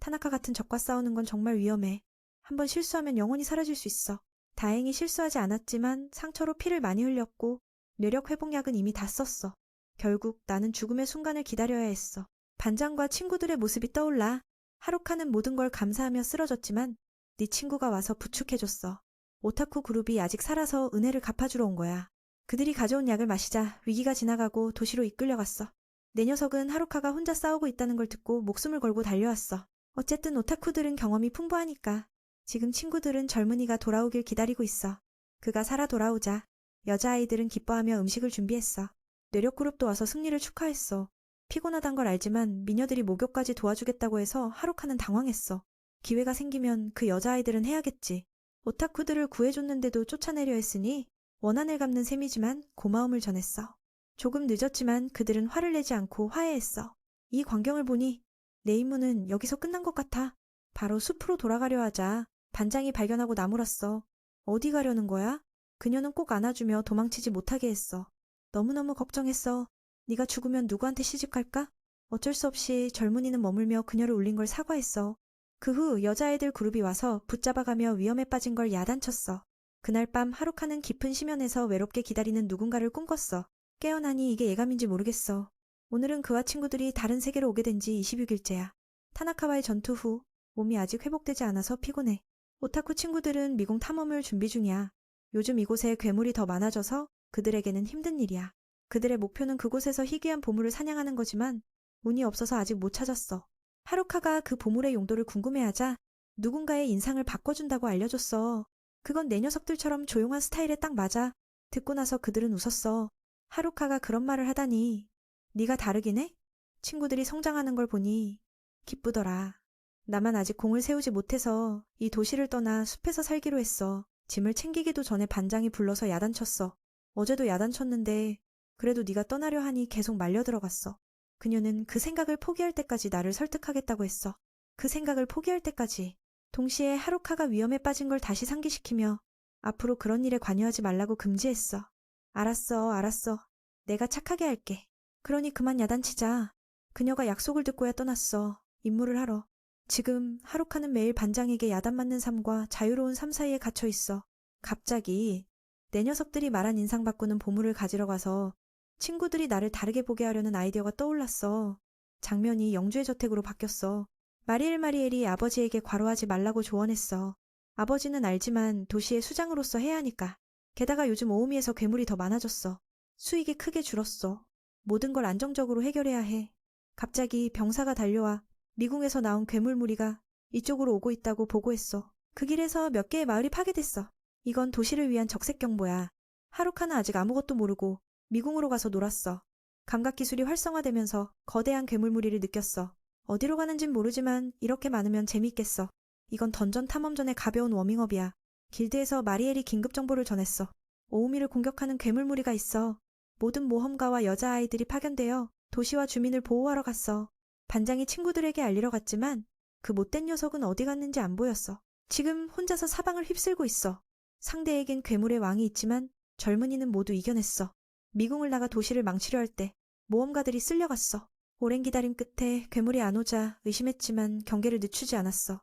타나카 같은 적과 싸우는 건 정말 위험해. 한번 실수하면 영원히 사라질 수 있어. 다행히 실수하지 않았지만 상처로 피를 많이 흘렸고 뇌력 회복약은 이미 다 썼어. 결국 나는 죽음의 순간을 기다려야 했어. 반장과 친구들의 모습이 떠올라. 하루카는 모든 걸 감사하며 쓰러졌지만 네 친구가 와서 부축해줬어. 오타쿠 그룹이 아직 살아서 은혜를 갚아주러 온 거야. 그들이 가져온 약을 마시자 위기가 지나가고 도시로 이끌려갔어. 내 녀석은 하루카가 혼자 싸우고 있다는 걸 듣고 목숨을 걸고 달려왔어. 어쨌든 오타쿠들은 경험이 풍부하니까. 지금 친구들은 젊은이가 돌아오길 기다리고 있어. 그가 살아 돌아오자 여자아이들은 기뻐하며 음식을 준비했어. 뇌력그룹도 와서 승리를 축하했어. 피곤하단 걸 알지만 미녀들이 목욕까지 도와주겠다고 해서 하루카는 당황했어. 기회가 생기면 그 여자아이들은 해야겠지. 오타쿠들을 구해줬는데도 쫓아내려 했으니 원한을 갚는 셈이지만 고마움을 전했어. 조금 늦었지만 그들은 화를 내지 않고 화해했어. 이 광경을 보니 내 임무는 여기서 끝난 것 같아. 바로 숲으로 돌아가려 하자 반장이 발견하고 나무랐어. 어디 가려는 거야? 그녀는 꼭 안아주며 도망치지 못하게 했어. 너무너무 걱정했어. 네가 죽으면 누구한테 시집갈까? 어쩔 수 없이 젊은이는 머물며 그녀를 울린 걸 사과했어. 그 후 여자애들 그룹이 와서 붙잡아가며 위험에 빠진 걸 야단쳤어. 그날 밤 하루카는 깊은 심연에서 외롭게 기다리는 누군가를 꿈꿨어. 깨어나니 이게 예감인지 모르겠어. 오늘은 그와 친구들이 다른 세계로 오게 된 지 26일째야. 타나카와의 전투 후 몸이 아직 회복되지 않아서 피곤해. 오타쿠 친구들은 미궁 탐험을 준비 중이야. 요즘 이곳에 괴물이 더 많아져서 그들에게는 힘든 일이야. 그들의 목표는 그곳에서 희귀한 보물을 사냥하는 거지만 운이 없어서 아직 못 찾았어. 하루카가 그 보물의 용도를 궁금해하자 누군가의 인상을 바꿔준다고 알려줬어. 그건 내 녀석들처럼 조용한 스타일에 딱 맞아. 듣고 나서 그들은 웃었어. 하루카가 그런 말을 하다니. 네가 다르긴 해? 친구들이 성장하는 걸 보니 기쁘더라. 나만 아직 공을 세우지 못해서 이 도시를 떠나 숲에서 살기로 했어. 짐을 챙기기도 전에 반장이 불러서 야단쳤어. 어제도 야단쳤는데 그래도 네가 떠나려 하니 계속 말려 들어갔어. 그녀는 그 생각을 포기할 때까지 나를 설득하겠다고 했어. 그 생각을 포기할 때까지. 동시에 하루카가 위험에 빠진 걸 다시 상기시키며 앞으로 그런 일에 관여하지 말라고 금지했어. 알았어. 내가 착하게 할게. 그러니 그만 야단치자. 그녀가 약속을 듣고야 떠났어. 임무를 하러. 지금 하루카는 매일 반장에게 야단맞는 삶과 자유로운 삶 사이에 갇혀 있어. 갑자기 내 녀석들이 말한 인상 바꾸는 보물을 가지러 가서 친구들이 나를 다르게 보게 하려는 아이디어가 떠올랐어. 장면이 영주의 저택으로 바뀌었어. 마리엘이 아버지에게 과로하지 말라고 조언했어. 아버지는 알지만 도시의 수장으로서 해야 하니까. 게다가 요즘 오우미에서 괴물이 더 많아졌어. 수익이 크게 줄었어. 모든 걸 안정적으로 해결해야 해. 갑자기 병사가 달려와 미궁에서 나온 괴물 무리가 이쪽으로 오고 있다고 보고했어. 그 길에서 몇 개의 마을이 파괴됐어. 이건 도시를 위한 적색 경보야. 하루카는 아직 아무것도 모르고 미궁으로 가서 놀았어. 감각 기술이 활성화되면서 거대한 괴물 무리를 느꼈어. 어디로 가는진 모르지만 이렇게 많으면 재미있겠어. 이건 던전 탐험전의 가벼운 워밍업이야. 길드에서 마리엘이 긴급 정보를 전했어. 오우미를 공격하는 괴물 무리가 있어. 모든 모험가와 여자아이들이 파견되어 도시와 주민을 보호하러 갔어. 반장이 친구들에게 알리러 갔지만 그 못된 녀석은 어디 갔는지 안 보였어. 지금 혼자서 사방을 휩쓸고 있어. 상대에겐 괴물의 왕이 있지만 젊은이는 모두 이겨냈어. 미궁을 나가 도시를 망치려 할 때 모험가들이 쓸려갔어. 오랜 기다림 끝에 괴물이 안 오자 의심했지만 경계를 늦추지 않았어.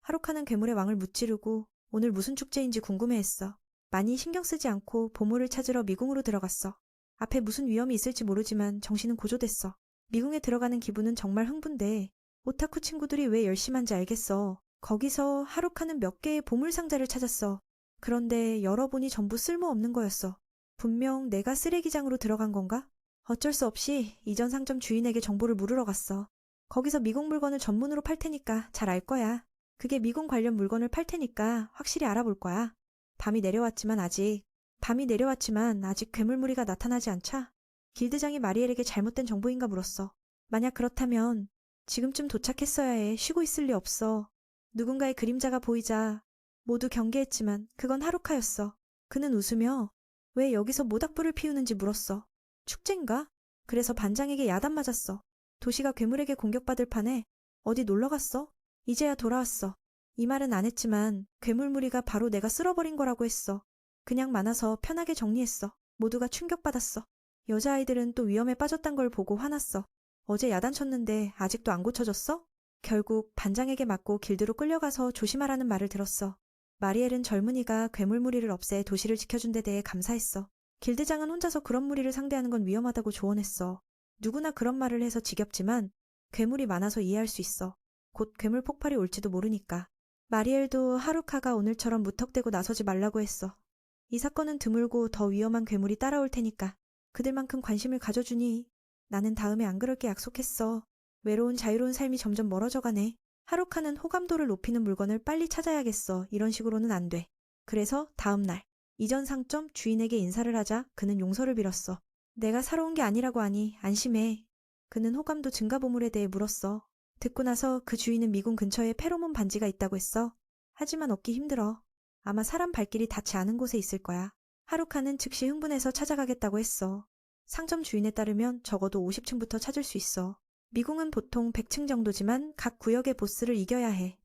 하루카는 괴물의 왕을 무찌르고 오늘 무슨 축제인지 궁금해했어. 많이 신경 쓰지 않고 보물을 찾으러 미궁으로 들어갔어. 앞에 무슨 위험이 있을지 모르지만 정신은 고조됐어. 미궁에 들어가는 기분은 정말 흥분돼. 오타쿠 친구들이 왜 열심한지 알겠어. 거기서 하루카는 몇 개의 보물 상자를 찾았어. 그런데 열어보니 전부 쓸모없는 거였어. 분명 내가 쓰레기장으로 들어간 건가? 어쩔 수 없이 이전 상점 주인에게 정보를 물으러 갔어. 거기서 미궁 물건을 전문으로 팔 테니까 잘 알 거야. 그게 미궁 관련 물건을 팔 테니까 확실히 알아볼 거야. 밤이 내려왔지만 아직 괴물 무리가 나타나지 않자 길드장이 마리엘에게 잘못된 정보인가 물었어. 만약 그렇다면 지금쯤 도착했어야 해. 쉬고 있을 리 없어. 누군가의 그림자가 보이자 모두 경계했지만 그건 하루카였어. 그는 웃으며 왜 여기서 모닥불을 피우는지 물었어. 축제인가? 그래서 반장에게 야단 맞았어. 도시가 괴물에게 공격받을 판에 어디 놀러 갔어? 이제야 돌아왔어. 이 말은 안 했지만 괴물 무리가 바로 내가 쓸어버린 거라고 했어. 그냥 많아서 편하게 정리했어. 모두가 충격받았어. 여자아이들은 또 위험에 빠졌단 걸 보고 화났어. 어제 야단 쳤는데 아직도 안 고쳐졌어? 결국 반장에게 맞고 길드로 끌려가서 조심하라는 말을 들었어. 마리엘은 젊은이가 괴물 무리를 없애 도시를 지켜준 데 대해 감사했어. 길드장은 혼자서 그런 무리를 상대하는 건 위험하다고 조언했어. 누구나 그런 말을 해서 지겹지만 괴물이 많아서 이해할 수 있어. 곧 괴물 폭발이 올지도 모르니까. 마리엘도 하루카가 오늘처럼 무턱대고 나서지 말라고 했어. 이 사건은 드물고 더 위험한 괴물이 따라올 테니까 그들만큼 관심을 가져주니 나는 다음에 안 그럴게 약속했어. 외로운 자유로운 삶이 점점 멀어져 가네. 하루카는 호감도를 높이는 물건을 빨리 찾아야겠어. 이런 식으로는 안 돼. 그래서 다음 날 이전 상점 주인에게 인사를 하자 그는 용서를 빌었어. 내가 사러 온 게 아니라고 하니 안심해. 그는 호감도 증가 보물에 대해 물었어. 듣고 나서 그 주인은 미궁 근처에 페로몬 반지가 있다고 했어. 하지만 얻기 힘들어. 아마 사람 발길이 닿지 않은 곳에 있을 거야. 하루카는 즉시 흥분해서 찾아가겠다고 했어. 상점 주인에 따르면 적어도 50층부터 찾을 수 있어. 미궁은 보통 100층 정도지만 각 구역의 보스를 이겨야 해.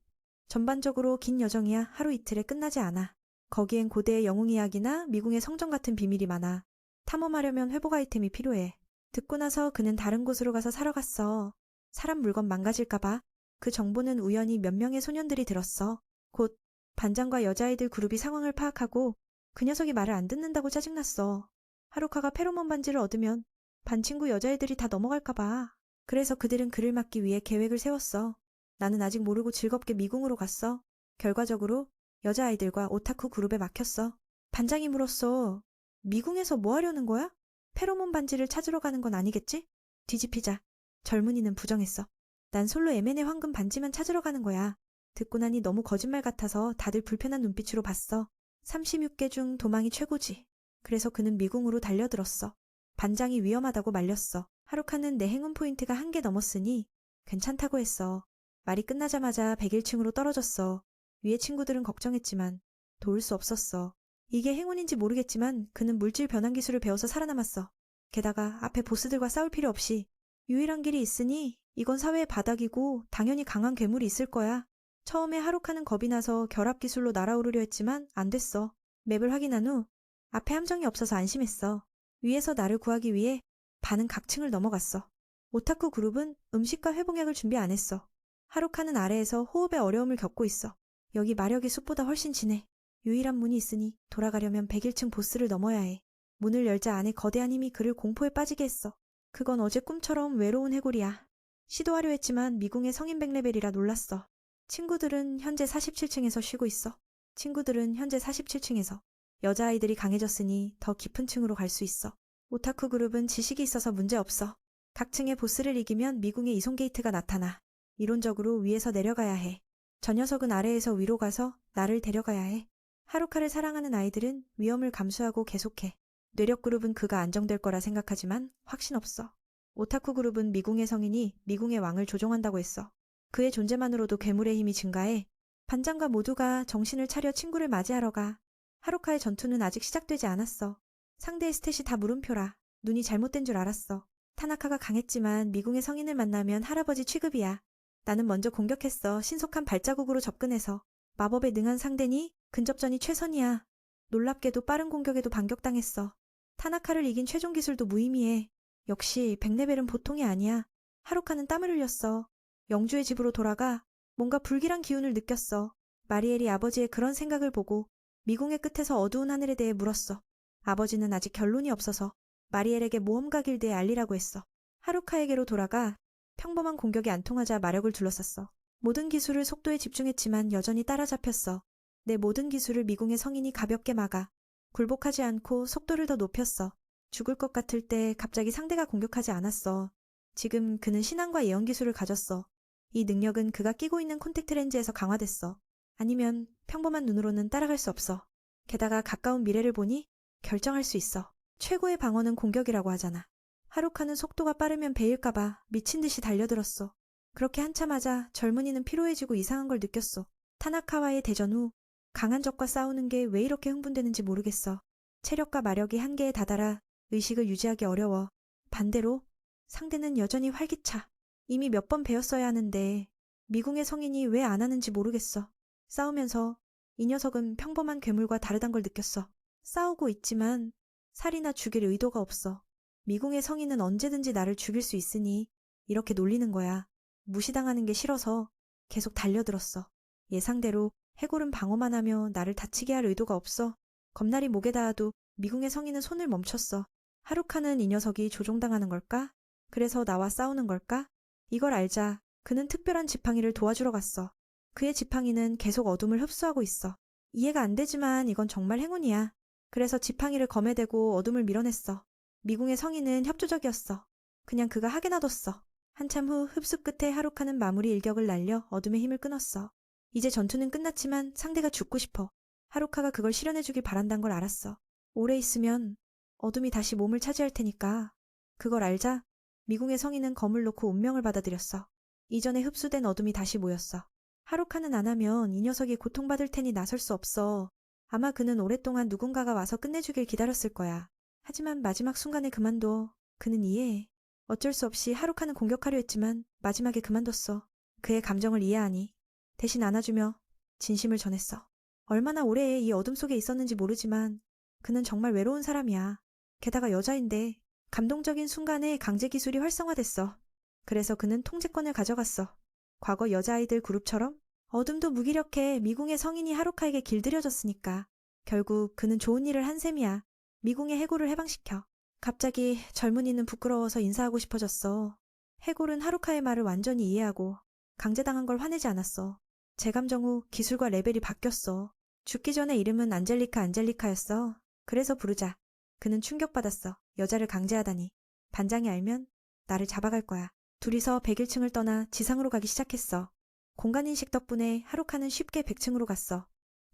전반적으로 긴 여정이야 하루 이틀에 끝나지 않아. 거기엔 고대의 영웅 이야기나 미궁의 성전 같은 비밀이 많아. 탐험하려면 회복 아이템이 필요해. 듣고 나서 그는 다른 곳으로 가서 사러 갔어. 사람 물건 망가질까봐. 그 정보는 우연히 몇 명의 소년들이 들었어. 곧 반장과 여자아이들 그룹이 상황을 파악하고 그 녀석이 말을 안 듣는다고 짜증났어. 하루카가 페로몬 반지를 얻으면 반 친구 여자애들이 다 넘어갈까봐. 그래서 그들은 그를 막기 위해 계획을 세웠어. 나는 아직 모르고 즐겁게 미궁으로 갔어. 결과적으로 여자아이들과 오타쿠 그룹에 막혔어. 반장이 물었어. 미궁에서 뭐 하려는 거야? 페로몬 반지를 찾으러 가는 건 아니겠지? 뒤집히자. 젊은이는 부정했어. 난 솔로 에멘의 황금 반지만 찾으러 가는 거야. 듣고 나니 너무 거짓말 같아서 다들 불편한 눈빛으로 봤어. 36개 중 도망이 최고지. 그래서 그는 미궁으로 달려들었어. 반장이 위험하다고 말렸어. 하루카는 내 행운 포인트가 1개 넘었으니 괜찮다고 했어. 말이 끝나자마자 101층으로 떨어졌어. 위에 친구들은 걱정했지만 도울 수 없었어. 이게 행운인지 모르겠지만 그는 물질 변환 기술을 배워서 살아남았어. 게다가 앞에 보스들과 싸울 필요 없이 유일한 길이 있으니 이건 사회의 바닥이고 당연히 강한 괴물이 있을 거야. 처음에 하루카는 겁이 나서 결합 기술로 날아오르려 했지만 안 됐어. 맵을 확인한 후 앞에 함정이 없어서 안심했어. 위에서 나를 구하기 위해 반은 각층을 넘어갔어. 오타쿠 그룹은 음식과 회복약을 준비 안 했어. 하루카는 아래에서 호흡에 어려움을 겪고 있어. 여기 마력이 숲보다 훨씬 진해. 유일한 문이 있으니 돌아가려면 101층 보스를 넘어야 해. 문을 열자 안에 거대한 힘이 그를 공포에 빠지게 했어. 그건 어제 꿈처럼 외로운 해골이야. 시도하려 했지만 미궁의 성인 100레벨이라 놀랐어. 친구들은 현재 47층에서 쉬고 있어. 친구들은 현재 47층에서. 여자아이들이 강해졌으니 더 깊은 층으로 갈 수 있어. 오타쿠 그룹은 지식이 있어서 문제 없어. 각 층의 보스를 이기면 미궁의 이송 게이트가 나타나. 이론적으로 위에서 내려가야 해. 저 녀석은 아래에서 위로 가서 나를 데려가야 해. 하루카를 사랑하는 아이들은 위험을 감수하고 계속해. 뇌력 그룹은 그가 안정될 거라 생각하지만 확신 없어. 오타쿠 그룹은 미궁의 성인이 미궁의 왕을 조종한다고 했어. 그의 존재만으로도 괴물의 힘이 증가해. 반장과 모두가 정신을 차려 친구를 맞이하러 가. 하루카의 전투는 아직 시작되지 않았어. 상대의 스탯이 다 물음표라. 눈이 잘못된 줄 알았어. 타나카가 강했지만 미궁의 성인을 만나면 할아버지 취급이야. 나는 먼저 공격했어. 신속한 발자국으로 접근해서. 마법에 능한 상대니 근접전이 최선이야. 놀랍게도 빠른 공격에도 반격당했어. 타나카를 이긴 최종 기술도 무의미해. 역시 100레벨은 보통이 아니야. 하루카는 땀을 흘렸어. 영주의 집으로 돌아가 뭔가 불길한 기운을 느꼈어. 마리엘이 아버지의 그런 생각을 보고 미궁의 끝에서 어두운 하늘에 대해 물었어. 아버지는 아직 결론이 없어서 마리엘에게 모험가 길드에 알리라고 했어. 하루카에게로 돌아가 평범한 공격이 안 통하자 마력을 둘러쌌어. 모든 기술을 속도에 집중했지만 여전히 따라잡혔어. 내 모든 기술을 미궁의 성인이 가볍게 막아. 굴복하지 않고 속도를 더 높였어. 죽을 것 같을 때 갑자기 상대가 공격하지 않았어. 지금 그는 신앙과 예언 기술을 가졌어. 이 능력은 그가 끼고 있는 콘택트 렌즈에서 강화됐어. 아니면 평범한 눈으로는 따라갈 수 없어. 게다가 가까운 미래를 보니 결정할 수 있어. 최고의 방어는 공격이라고 하잖아. 하루카는 속도가 빠르면 베일까봐 미친 듯이 달려들었어. 그렇게 한참 하자 젊은이는 피로해지고 이상한 걸 느꼈어. 타나카와의 대전 후 강한 적과 싸우는 게 왜 이렇게 흥분되는지 모르겠어. 체력과 마력이 한계에 다다라 의식을 유지하기 어려워. 반대로 상대는 여전히 활기차. 이미 몇 번 배웠어야 하는데 미궁의 성인이 왜 안 하는지 모르겠어. 싸우면서 이 녀석은 평범한 괴물과 다르단 걸 느꼈어. 싸우고 있지만 살이나 죽일 의도가 없어. 미궁의 성인은 언제든지 나를 죽일 수 있으니 이렇게 놀리는 거야. 무시당하는 게 싫어서 계속 달려들었어. 예상대로 해골은 방어만 하며 나를 다치게 할 의도가 없어. 겁날이 목에 닿아도 미궁의 성인은 손을 멈췄어. 하루카는 이 녀석이 조종당하는 걸까? 그래서 나와 싸우는 걸까? 이걸 알자 그는 특별한 지팡이를 도와주러 갔어. 그의 지팡이는 계속 어둠을 흡수하고 있어. 이해가 안 되지만 이건 정말 행운이야. 그래서 지팡이를 검에 대고 어둠을 밀어냈어. 미궁의 성인은 협조적이었어. 그냥 그가 하게 놔뒀어. 한참 후 흡수 끝에 하루카는 마무리 일격을 날려 어둠의 힘을 끊었어. 이제 전투는 끝났지만 상대가 죽고 싶어. 하루카가 그걸 실현해주길 바란단 걸 알았어. 오래 있으면 어둠이 다시 몸을 차지할 테니까. 그걸 알자 미궁의 성인은 검을 놓고 운명을 받아들였어. 이전에 흡수된 어둠이 다시 모였어. 하루카는 안 하면 이 녀석이 고통받을 테니 나설 수 없어. 아마 그는 오랫동안 누군가가 와서 끝내주길 기다렸을 거야. 하지만 마지막 순간에 그만둬. 그는 이해해. 어쩔 수 없이 하루카는 공격하려 했지만 마지막에 그만뒀어. 그의 감정을 이해하니. 대신 안아주며 진심을 전했어. 얼마나 오래 이 어둠 속에 있었는지 모르지만 그는 정말 외로운 사람이야. 게다가 여자인데 감동적인 순간에 강제 기술이 활성화됐어. 그래서 그는 통제권을 가져갔어. 과거 여자아이들 그룹처럼 어둠도 무기력해 미궁의 성인이 하루카에게 길들여졌으니까. 결국 그는 좋은 일을 한 셈이야. 미궁의 해골을 해방시켜. 갑자기 젊은이는 부끄러워서 인사하고 싶어졌어. 해골은 하루카의 말을 완전히 이해하고 강제당한 걸 화내지 않았어. 재감정 후 기술과 레벨이 바뀌었어. 죽기 전에 이름은 안젤리카였어. 그래서 부르자. 그는 충격받았어. 여자를 강제하다니. 반장이 알면 나를 잡아갈 거야. 둘이서 101층을 떠나 지상으로 가기 시작했어. 공간인식 덕분에 하루카는 쉽게 100층으로 갔어.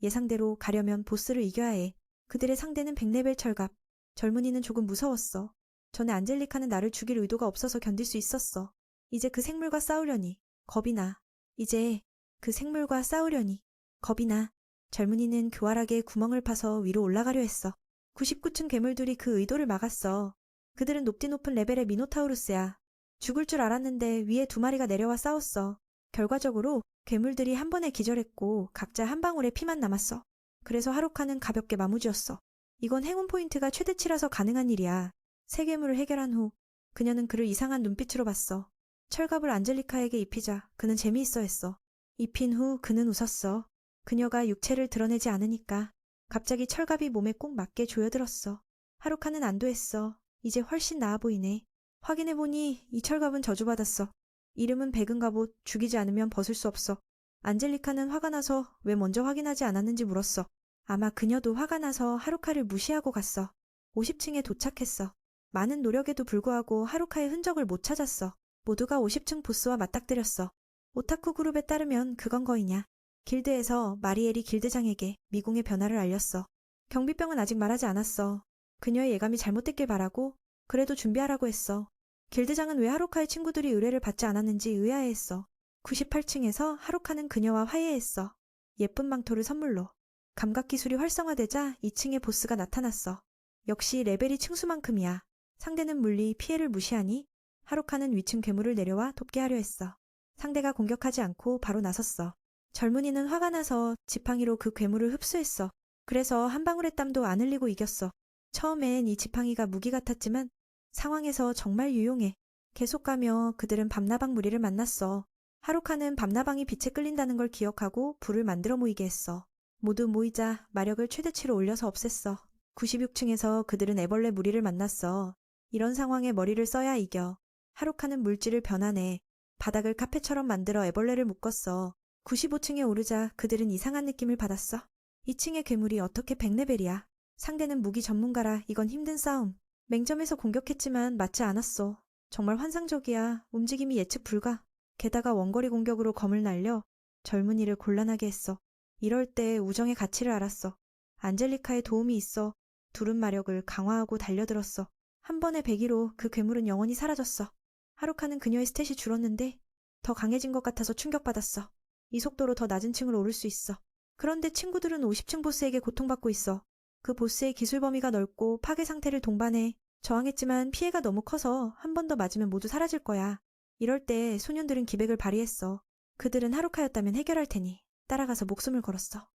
예상대로 가려면 보스를 이겨야 해. 그들의 상대는 100레벨 철갑. 젊은이는 조금 무서웠어. 전에 안젤리카는 나를 죽일 의도가 없어서 견딜 수 있었어. 이제 그 생물과 싸우려니 겁이 나. 이제 그 생물과 싸우려니 겁이 나. 젊은이는 교활하게 구멍을 파서 위로 올라가려 했어. 99층 괴물들이 그 의도를 막았어. 그들은 높은 레벨의 미노타우루스야. 죽을 줄 알았는데 위에 2마리가 내려와 싸웠어. 결과적으로 괴물들이 한 번에 기절했고 각자 한 방울의 피만 남았어. 그래서 하루카는 가볍게 마무지였어. 이건 행운 포인트가 최대치라서 가능한 일이야. 세 괴물을 해결한 후 그녀는 그를 이상한 눈빛으로 봤어. 철갑을 안젤리카에게 입히자 그는 재미있어 했어. 입힌 후 그는 웃었어. 그녀가 육체를 드러내지 않으니까. 갑자기 철갑이 몸에 꼭 맞게 조여들었어. 하루카는 안도했어. 이제 훨씬 나아 보이네. 확인해보니 이 철갑은 저주받았어. 이름은 백은 갑옷, 죽이지 않으면 벗을 수 없어. 안젤리카는 화가 나서 왜 먼저 확인하지 않았는지 물었어. 아마 그녀도 화가 나서 하루카를 무시하고 갔어. 50층에 도착했어. 많은 노력에도 불구하고 하루카의 흔적을 못 찾았어. 모두가 50층 보스와 맞닥뜨렸어. 오타쿠 그룹에 따르면 그건 거이냐. 길드에서 마리엘이 길드장에게 미궁의 변화를 알렸어. 경비병은 아직 말하지 않았어. 그녀의 예감이 잘못됐길 바라고 그래도 준비하라고 했어. 길드장은 왜 하루카의 친구들이 의뢰를 받지 않았는지 의아해했어. 98층에서 하루카는 그녀와 화해했어. 예쁜 망토를 선물로. 감각기술이 활성화되자 2층의 보스가 나타났어. 역시 레벨이 층수만큼이야. 상대는 물리 피해를 무시하니 하루카는 위층 괴물을 내려와 돕게 하려 했어. 상대가 공격하지 않고 바로 나섰어. 젊은이는 화가 나서 지팡이로 그 괴물을 흡수했어. 그래서 한 방울의 땀도 안 흘리고 이겼어. 처음엔 이 지팡이가 무기 같았지만 상황에서 정말 유용해. 계속 가며 그들은 밤나방 무리를 만났어. 하루카는 밤나방이 빛에 끌린다는 걸 기억하고 불을 만들어 모이게 했어. 모두 모이자 마력을 최대치로 올려서 없앴어. 96층에서 그들은 애벌레 무리를 만났어. 이런 상황에 머리를 써야 이겨. 하루카는 물질을 변환해 바닥을 카페처럼 만들어 애벌레를 묶었어. 95층에 오르자 그들은 이상한 느낌을 받았어. 2층의 괴물이 어떻게 100레벨이야. 상대는 무기 전문가라 이건 힘든 싸움. 맹점에서 공격했지만 맞지 않았어. 정말 환상적이야. 움직임이 예측 불가. 게다가 원거리 공격으로 검을 날려 젊은이를 곤란하게 했어. 이럴 때 우정의 가치를 알았어. 안젤리카의 도움이 있어. 두른 마력을 강화하고 달려들었어. 한 번의 배기로 그 괴물은 영원히 사라졌어. 하루카는 그녀의 스탯이 줄었는데 더 강해진 것 같아서 충격받았어. 이 속도로 더 낮은 층을 오를 수 있어. 그런데 친구들은 50층 보스에게 고통받고 있어. 그 보스의 기술 범위가 넓고 파괴 상태를 동반해. 저항했지만 피해가 너무 커서 한 번 더 맞으면 모두 사라질 거야. 이럴 때 소년들은 기백을 발휘했어. 그들은 하루카였다면 해결할 테니 따라가서 목숨을 걸었어.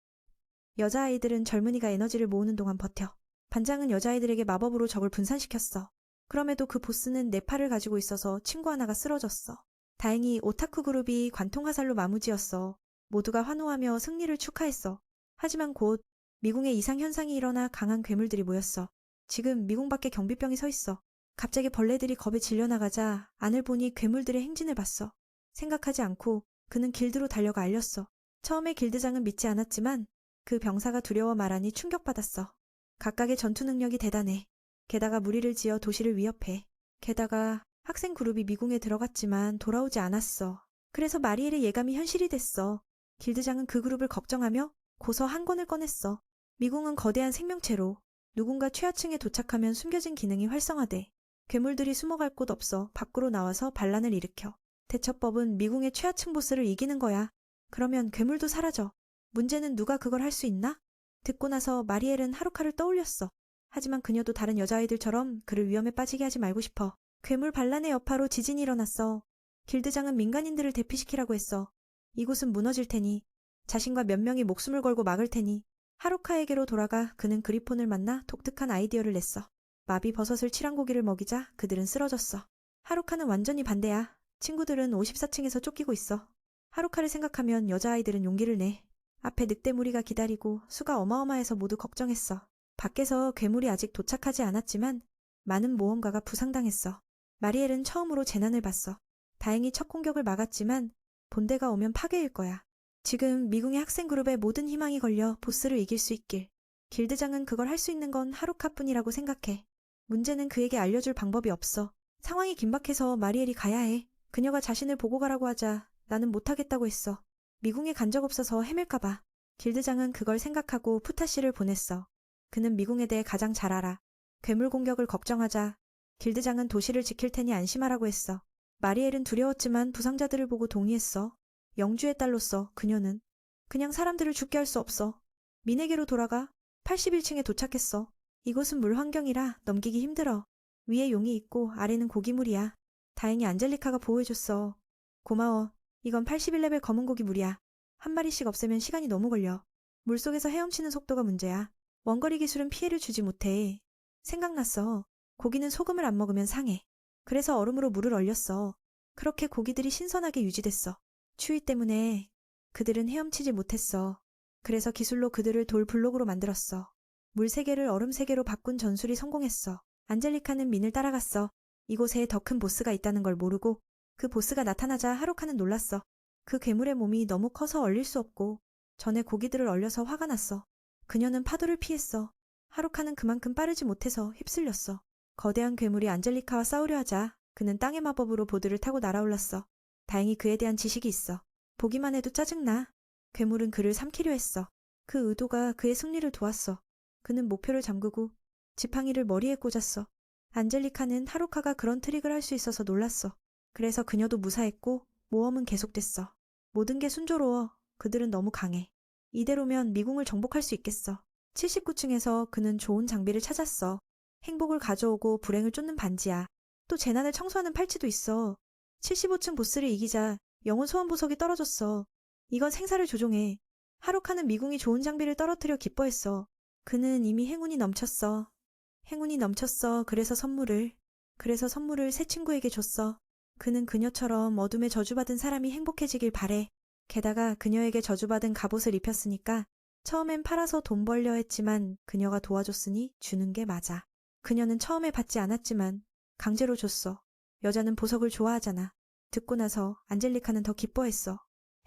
여자아이들은 젊은이가 에너지를 모으는 동안 버텨. 반장은 여자아이들에게 마법으로 적을 분산시켰어. 그럼에도 그 보스는 네 팔을 가지고 있어서 친구 하나가 쓰러졌어. 다행히 오타쿠 그룹이 관통화살로 마무지였어. 모두가 환호하며 승리를 축하했어. 하지만 곧 미궁에 이상 현상이 일어나 강한 괴물들이 모였어. 지금 미궁 밖에 경비병이 서 있어. 갑자기 벌레들이 겁에 질려나가자 안을 보니 괴물들의 행진을 봤어. 생각하지 않고 그는 길드로 달려가 알렸어. 처음에 길드장은 믿지 않았지만 그 병사가 두려워 말하니 충격받았어. 각각의 전투 능력이 대단해. 게다가 무리를 지어 도시를 위협해. 게다가 학생 그룹이 미궁에 들어갔지만 돌아오지 않았어. 그래서 마리엘의 예감이 현실이 됐어. 길드장은 그 그룹을 걱정하며 고서 한 권을 꺼냈어. 미궁은 거대한 생명체로 누군가 최하층에 도착하면 숨겨진 기능이 활성화돼. 괴물들이 숨어갈 곳 없어 밖으로 나와서 반란을 일으켜. 대처법은 미궁의 최하층 보스를 이기는 거야. 그러면 괴물도 사라져. 문제는 누가 그걸 할 수 있나? 듣고 나서 마리엘은 하루카를 떠올렸어. 하지만 그녀도 다른 여자아이들처럼 그를 위험에 빠지게 하지 말고 싶어. 괴물 반란의 여파로 지진이 일어났어. 길드장은 민간인들을 대피시키라고 했어. 이곳은 무너질 테니 자신과 몇 명이 목숨을 걸고 막을 테니. 하루카에게로 돌아가 그는 그리폰을 만나 독특한 아이디어를 냈어. 마비 버섯을 칠한 고기를 먹이자 그들은 쓰러졌어. 하루카는 완전히 반대야. 친구들은 54층에서 쫓기고 있어. 하루카를 생각하면 여자아이들은 용기를 내. 앞에 늑대 무리가 기다리고 수가 어마어마해서 모두 걱정했어. 밖에서 괴물이 아직 도착하지 않았지만 많은 모험가가 부상당했어. 마리엘은 처음으로 재난을 봤어. 다행히 첫 공격을 막았지만 본대가 오면 파괴일 거야. 지금 미궁의 학생 그룹에 모든 희망이 걸려 보스를 이길 수 있길. 길드장은 그걸 할 수 있는 건 하루카뿐이라고 생각해. 문제는 그에게 알려줄 방법이 없어. 상황이 긴박해서 마리엘이 가야 해. 그녀가 자신을 보고 가라고 하자 나는 못하겠다고 했어. 미궁에 간 적 없어서 헤맬까봐. 길드장은 그걸 생각하고 푸타씨를 보냈어. 그는 미궁에 대해 가장 잘 알아. 괴물 공격을 걱정하자 길드장은 도시를 지킬 테니 안심하라고 했어. 마리엘은 두려웠지만 부상자들을 보고 동의했어. 영주의 딸로서 그녀는 그냥 사람들을 죽게 할 수 없어. 민에게로 돌아가 81층에 도착했어. 이곳은 물 환경이라 넘기기 힘들어. 위에 용이 있고 아래는 고기물이야. 다행히 안젤리카가 보호해줬어. 고마워. 이건 81레벨 검은 고기 물이야. 한 마리씩 없애면 시간이 너무 걸려. 물속에서 헤엄치는 속도가 문제야. 원거리 기술은 피해를 주지 못해. 생각났어. 고기는 소금을 안 먹으면 상해. 그래서 얼음으로 물을 얼렸어. 그렇게 고기들이 신선하게 유지됐어. 추위 때문에 그들은 헤엄치지 못했어. 그래서 기술로 그들을 돌 블록으로 만들었어. 물 3개를 얼음 3개로 바꾼 전술이 성공했어. 안젤리카는 민을 따라갔어. 이곳에 더 큰 보스가 있다는 걸 모르고 그 보스가 나타나자 하루카는 놀랐어. 그 괴물의 몸이 너무 커서 얼릴 수 없고 전에 고기들을 얼려서 화가 났어. 그녀는 파도를 피했어. 하루카는 그만큼 빠르지 못해서 휩쓸렸어. 거대한 괴물이 안젤리카와 싸우려 하자 그는 땅의 마법으로 보드를 타고 날아올랐어. 다행히 그에 대한 지식이 있어. 보기만 해도 짜증나. 괴물은 그를 삼키려 했어. 그 의도가 그의 승리를 도왔어. 그는 목표를 잠그고 지팡이를 머리에 꽂았어. 안젤리카는 하루카가 그런 트릭을 할 수 있어서 놀랐어. 그래서 그녀도 무사했고 모험은 계속됐어. 모든 게 순조로워. 그들은 너무 강해. 이대로면 미궁을 정복할 수 있겠어. 79층에서 그는 좋은 장비를 찾았어. 행복을 가져오고 불행을 쫓는 반지야. 또 재난을 청소하는 팔찌도 있어. 75층 보스를 이기자 영혼 소환 보석이 떨어졌어. 이건 생사를 조종해. 하루카는 미궁이 좋은 장비를 떨어뜨려 기뻐했어. 그는 이미 행운이 넘쳤어. 행운이 넘쳤어. 그래서 선물을 새 친구에게 줬어. 그는 그녀처럼 어둠에 저주받은 사람이 행복해지길 바래. 게다가 그녀에게 저주받은 갑옷을 입혔으니까 처음엔 팔아서 돈 벌려 했지만 그녀가 도와줬으니 주는 게 맞아. 그녀는 처음에 받지 않았지만 강제로 줬어. 여자는 보석을 좋아하잖아. 듣고 나서 안젤리카는 더 기뻐했어.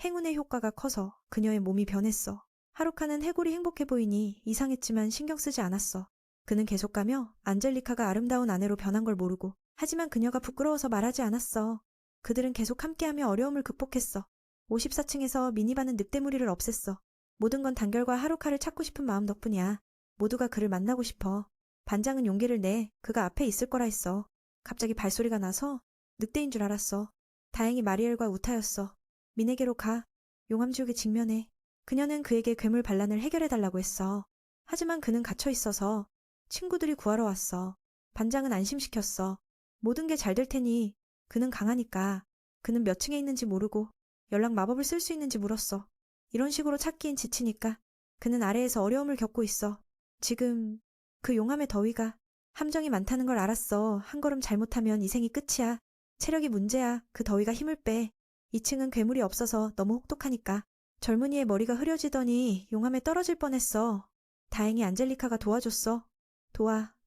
행운의 효과가 커서 그녀의 몸이 변했어. 하루카는 해골이 행복해 보이니 이상했지만 신경 쓰지 않았어. 그는 계속 가며 안젤리카가 아름다운 아내로 변한 걸 모르고 하지만 그녀가 부끄러워서 말하지 않았어. 그들은 계속 함께하며 어려움을 극복했어. 54층에서 미니바는 늑대무리를 없앴어. 모든 건 단결과 하루카를 찾고 싶은 마음 덕분이야. 모두가 그를 만나고 싶어. 반장은 용기를 내 그가 앞에 있을 거라 했어. 갑자기 발소리가 나서 늑대인 줄 알았어. 다행히 마리엘과 우타였어. 민에게로 가. 용암지옥에 직면해. 그녀는 그에게 괴물 반란을 해결해달라고 했어. 하지만 그는 갇혀 있어서 친구들이 구하러 왔어. 반장은 안심시켰어. 모든 게 잘 될 테니 그는 강하니까. 그는 몇 층에 있는지 모르고 연락 마법을 쓸 수 있는지 물었어. 이런 식으로 찾기엔 지치니까. 그는 아래에서 어려움을 겪고 있어. 지금 그 용암의 더위가 함정이 많다는 걸 알았어. 한 걸음 잘못하면 인생이 끝이야. 체력이 문제야. 그 더위가 힘을 빼. 2층은 괴물이 없어서 너무 혹독하니까. 젊은이의 머리가 흐려지더니 용암에 떨어질 뻔했어. 다행히 안젤리카가 도와줬어.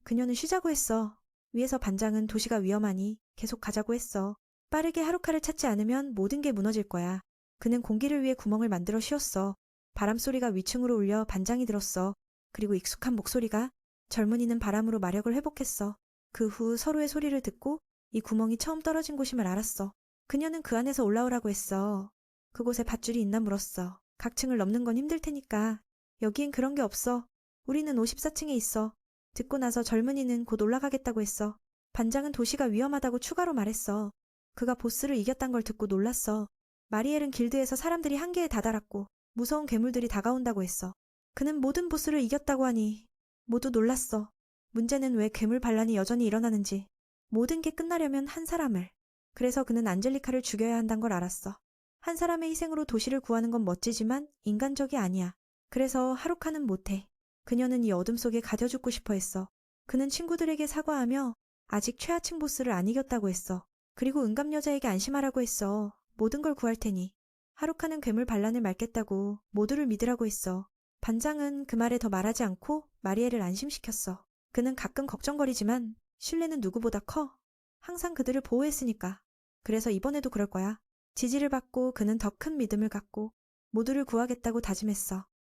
그녀는 쉬자고 했어. 위에서 반장은 도시가 위험하니 계속 가자고 했어. 빠르게 하루카를 찾지 않으면 모든 게 무너질 거야. 그는 공기를 위해 구멍을 만들어 쉬었어. 바람소리가 위층으로 울려 반장이 들었어. 그리고 익숙한 목소리가. 젊은이는 바람으로 마력을 회복했어. 그 후 서로의 소리를 듣고 이 구멍이 처음 떨어진 곳임을 알았어. 그녀는 그 안에서 올라오라고 했어. 그곳에 밧줄이 있나 물었어. 각 층을 넘는 건 힘들 테니까. 여기엔 그런 게 없어. 우리는 54층에 있어. 듣고 나서 젊은이는 곧 올라가겠다고 했어. 반장은 도시가 위험하다고 추가로 말했어. 그가 보스를 이겼단 걸 듣고 놀랐어. 마리엘은 길드에서 사람들이 한계에 다다랐고 무서운 괴물들이 다가온다고 했어. 그는 모든 보스를 이겼다고 하니 모두 놀랐어. 문제는 왜 괴물 반란이 여전히 일어나는지. 모든 게 끝나려면 한 사람을. 그래서 그는 안젤리카를 죽여야 한다는 걸 알았어. 한 사람의 희생으로 도시를 구하는 건 멋지지만 인간적이 아니야. 그래서 하루카는 못해. 그녀는 이 어둠 속에 가둬 죽고 싶어 했어. 그는 친구들에게 사과하며 아직 최하층 보스를 안 이겼다고 했어. 그리고 은감 여자에게 안심하라고 했어. 모든 걸 구할 테니. 하루카는 괴물 반란을 막겠다고 모두를 믿으라고 했어. 반장은 그 말에 더 말하지 않고 마리엘을 안심시켰어. 그는 가끔 걱정거리지만 신뢰는 누구보다 커. 항상 그들을 보호했으니까. 그래서 이번에도 그럴 거야. 지지를 받고 그는 더 큰 믿음을 갖고 모두를 구하겠다고 다짐했어.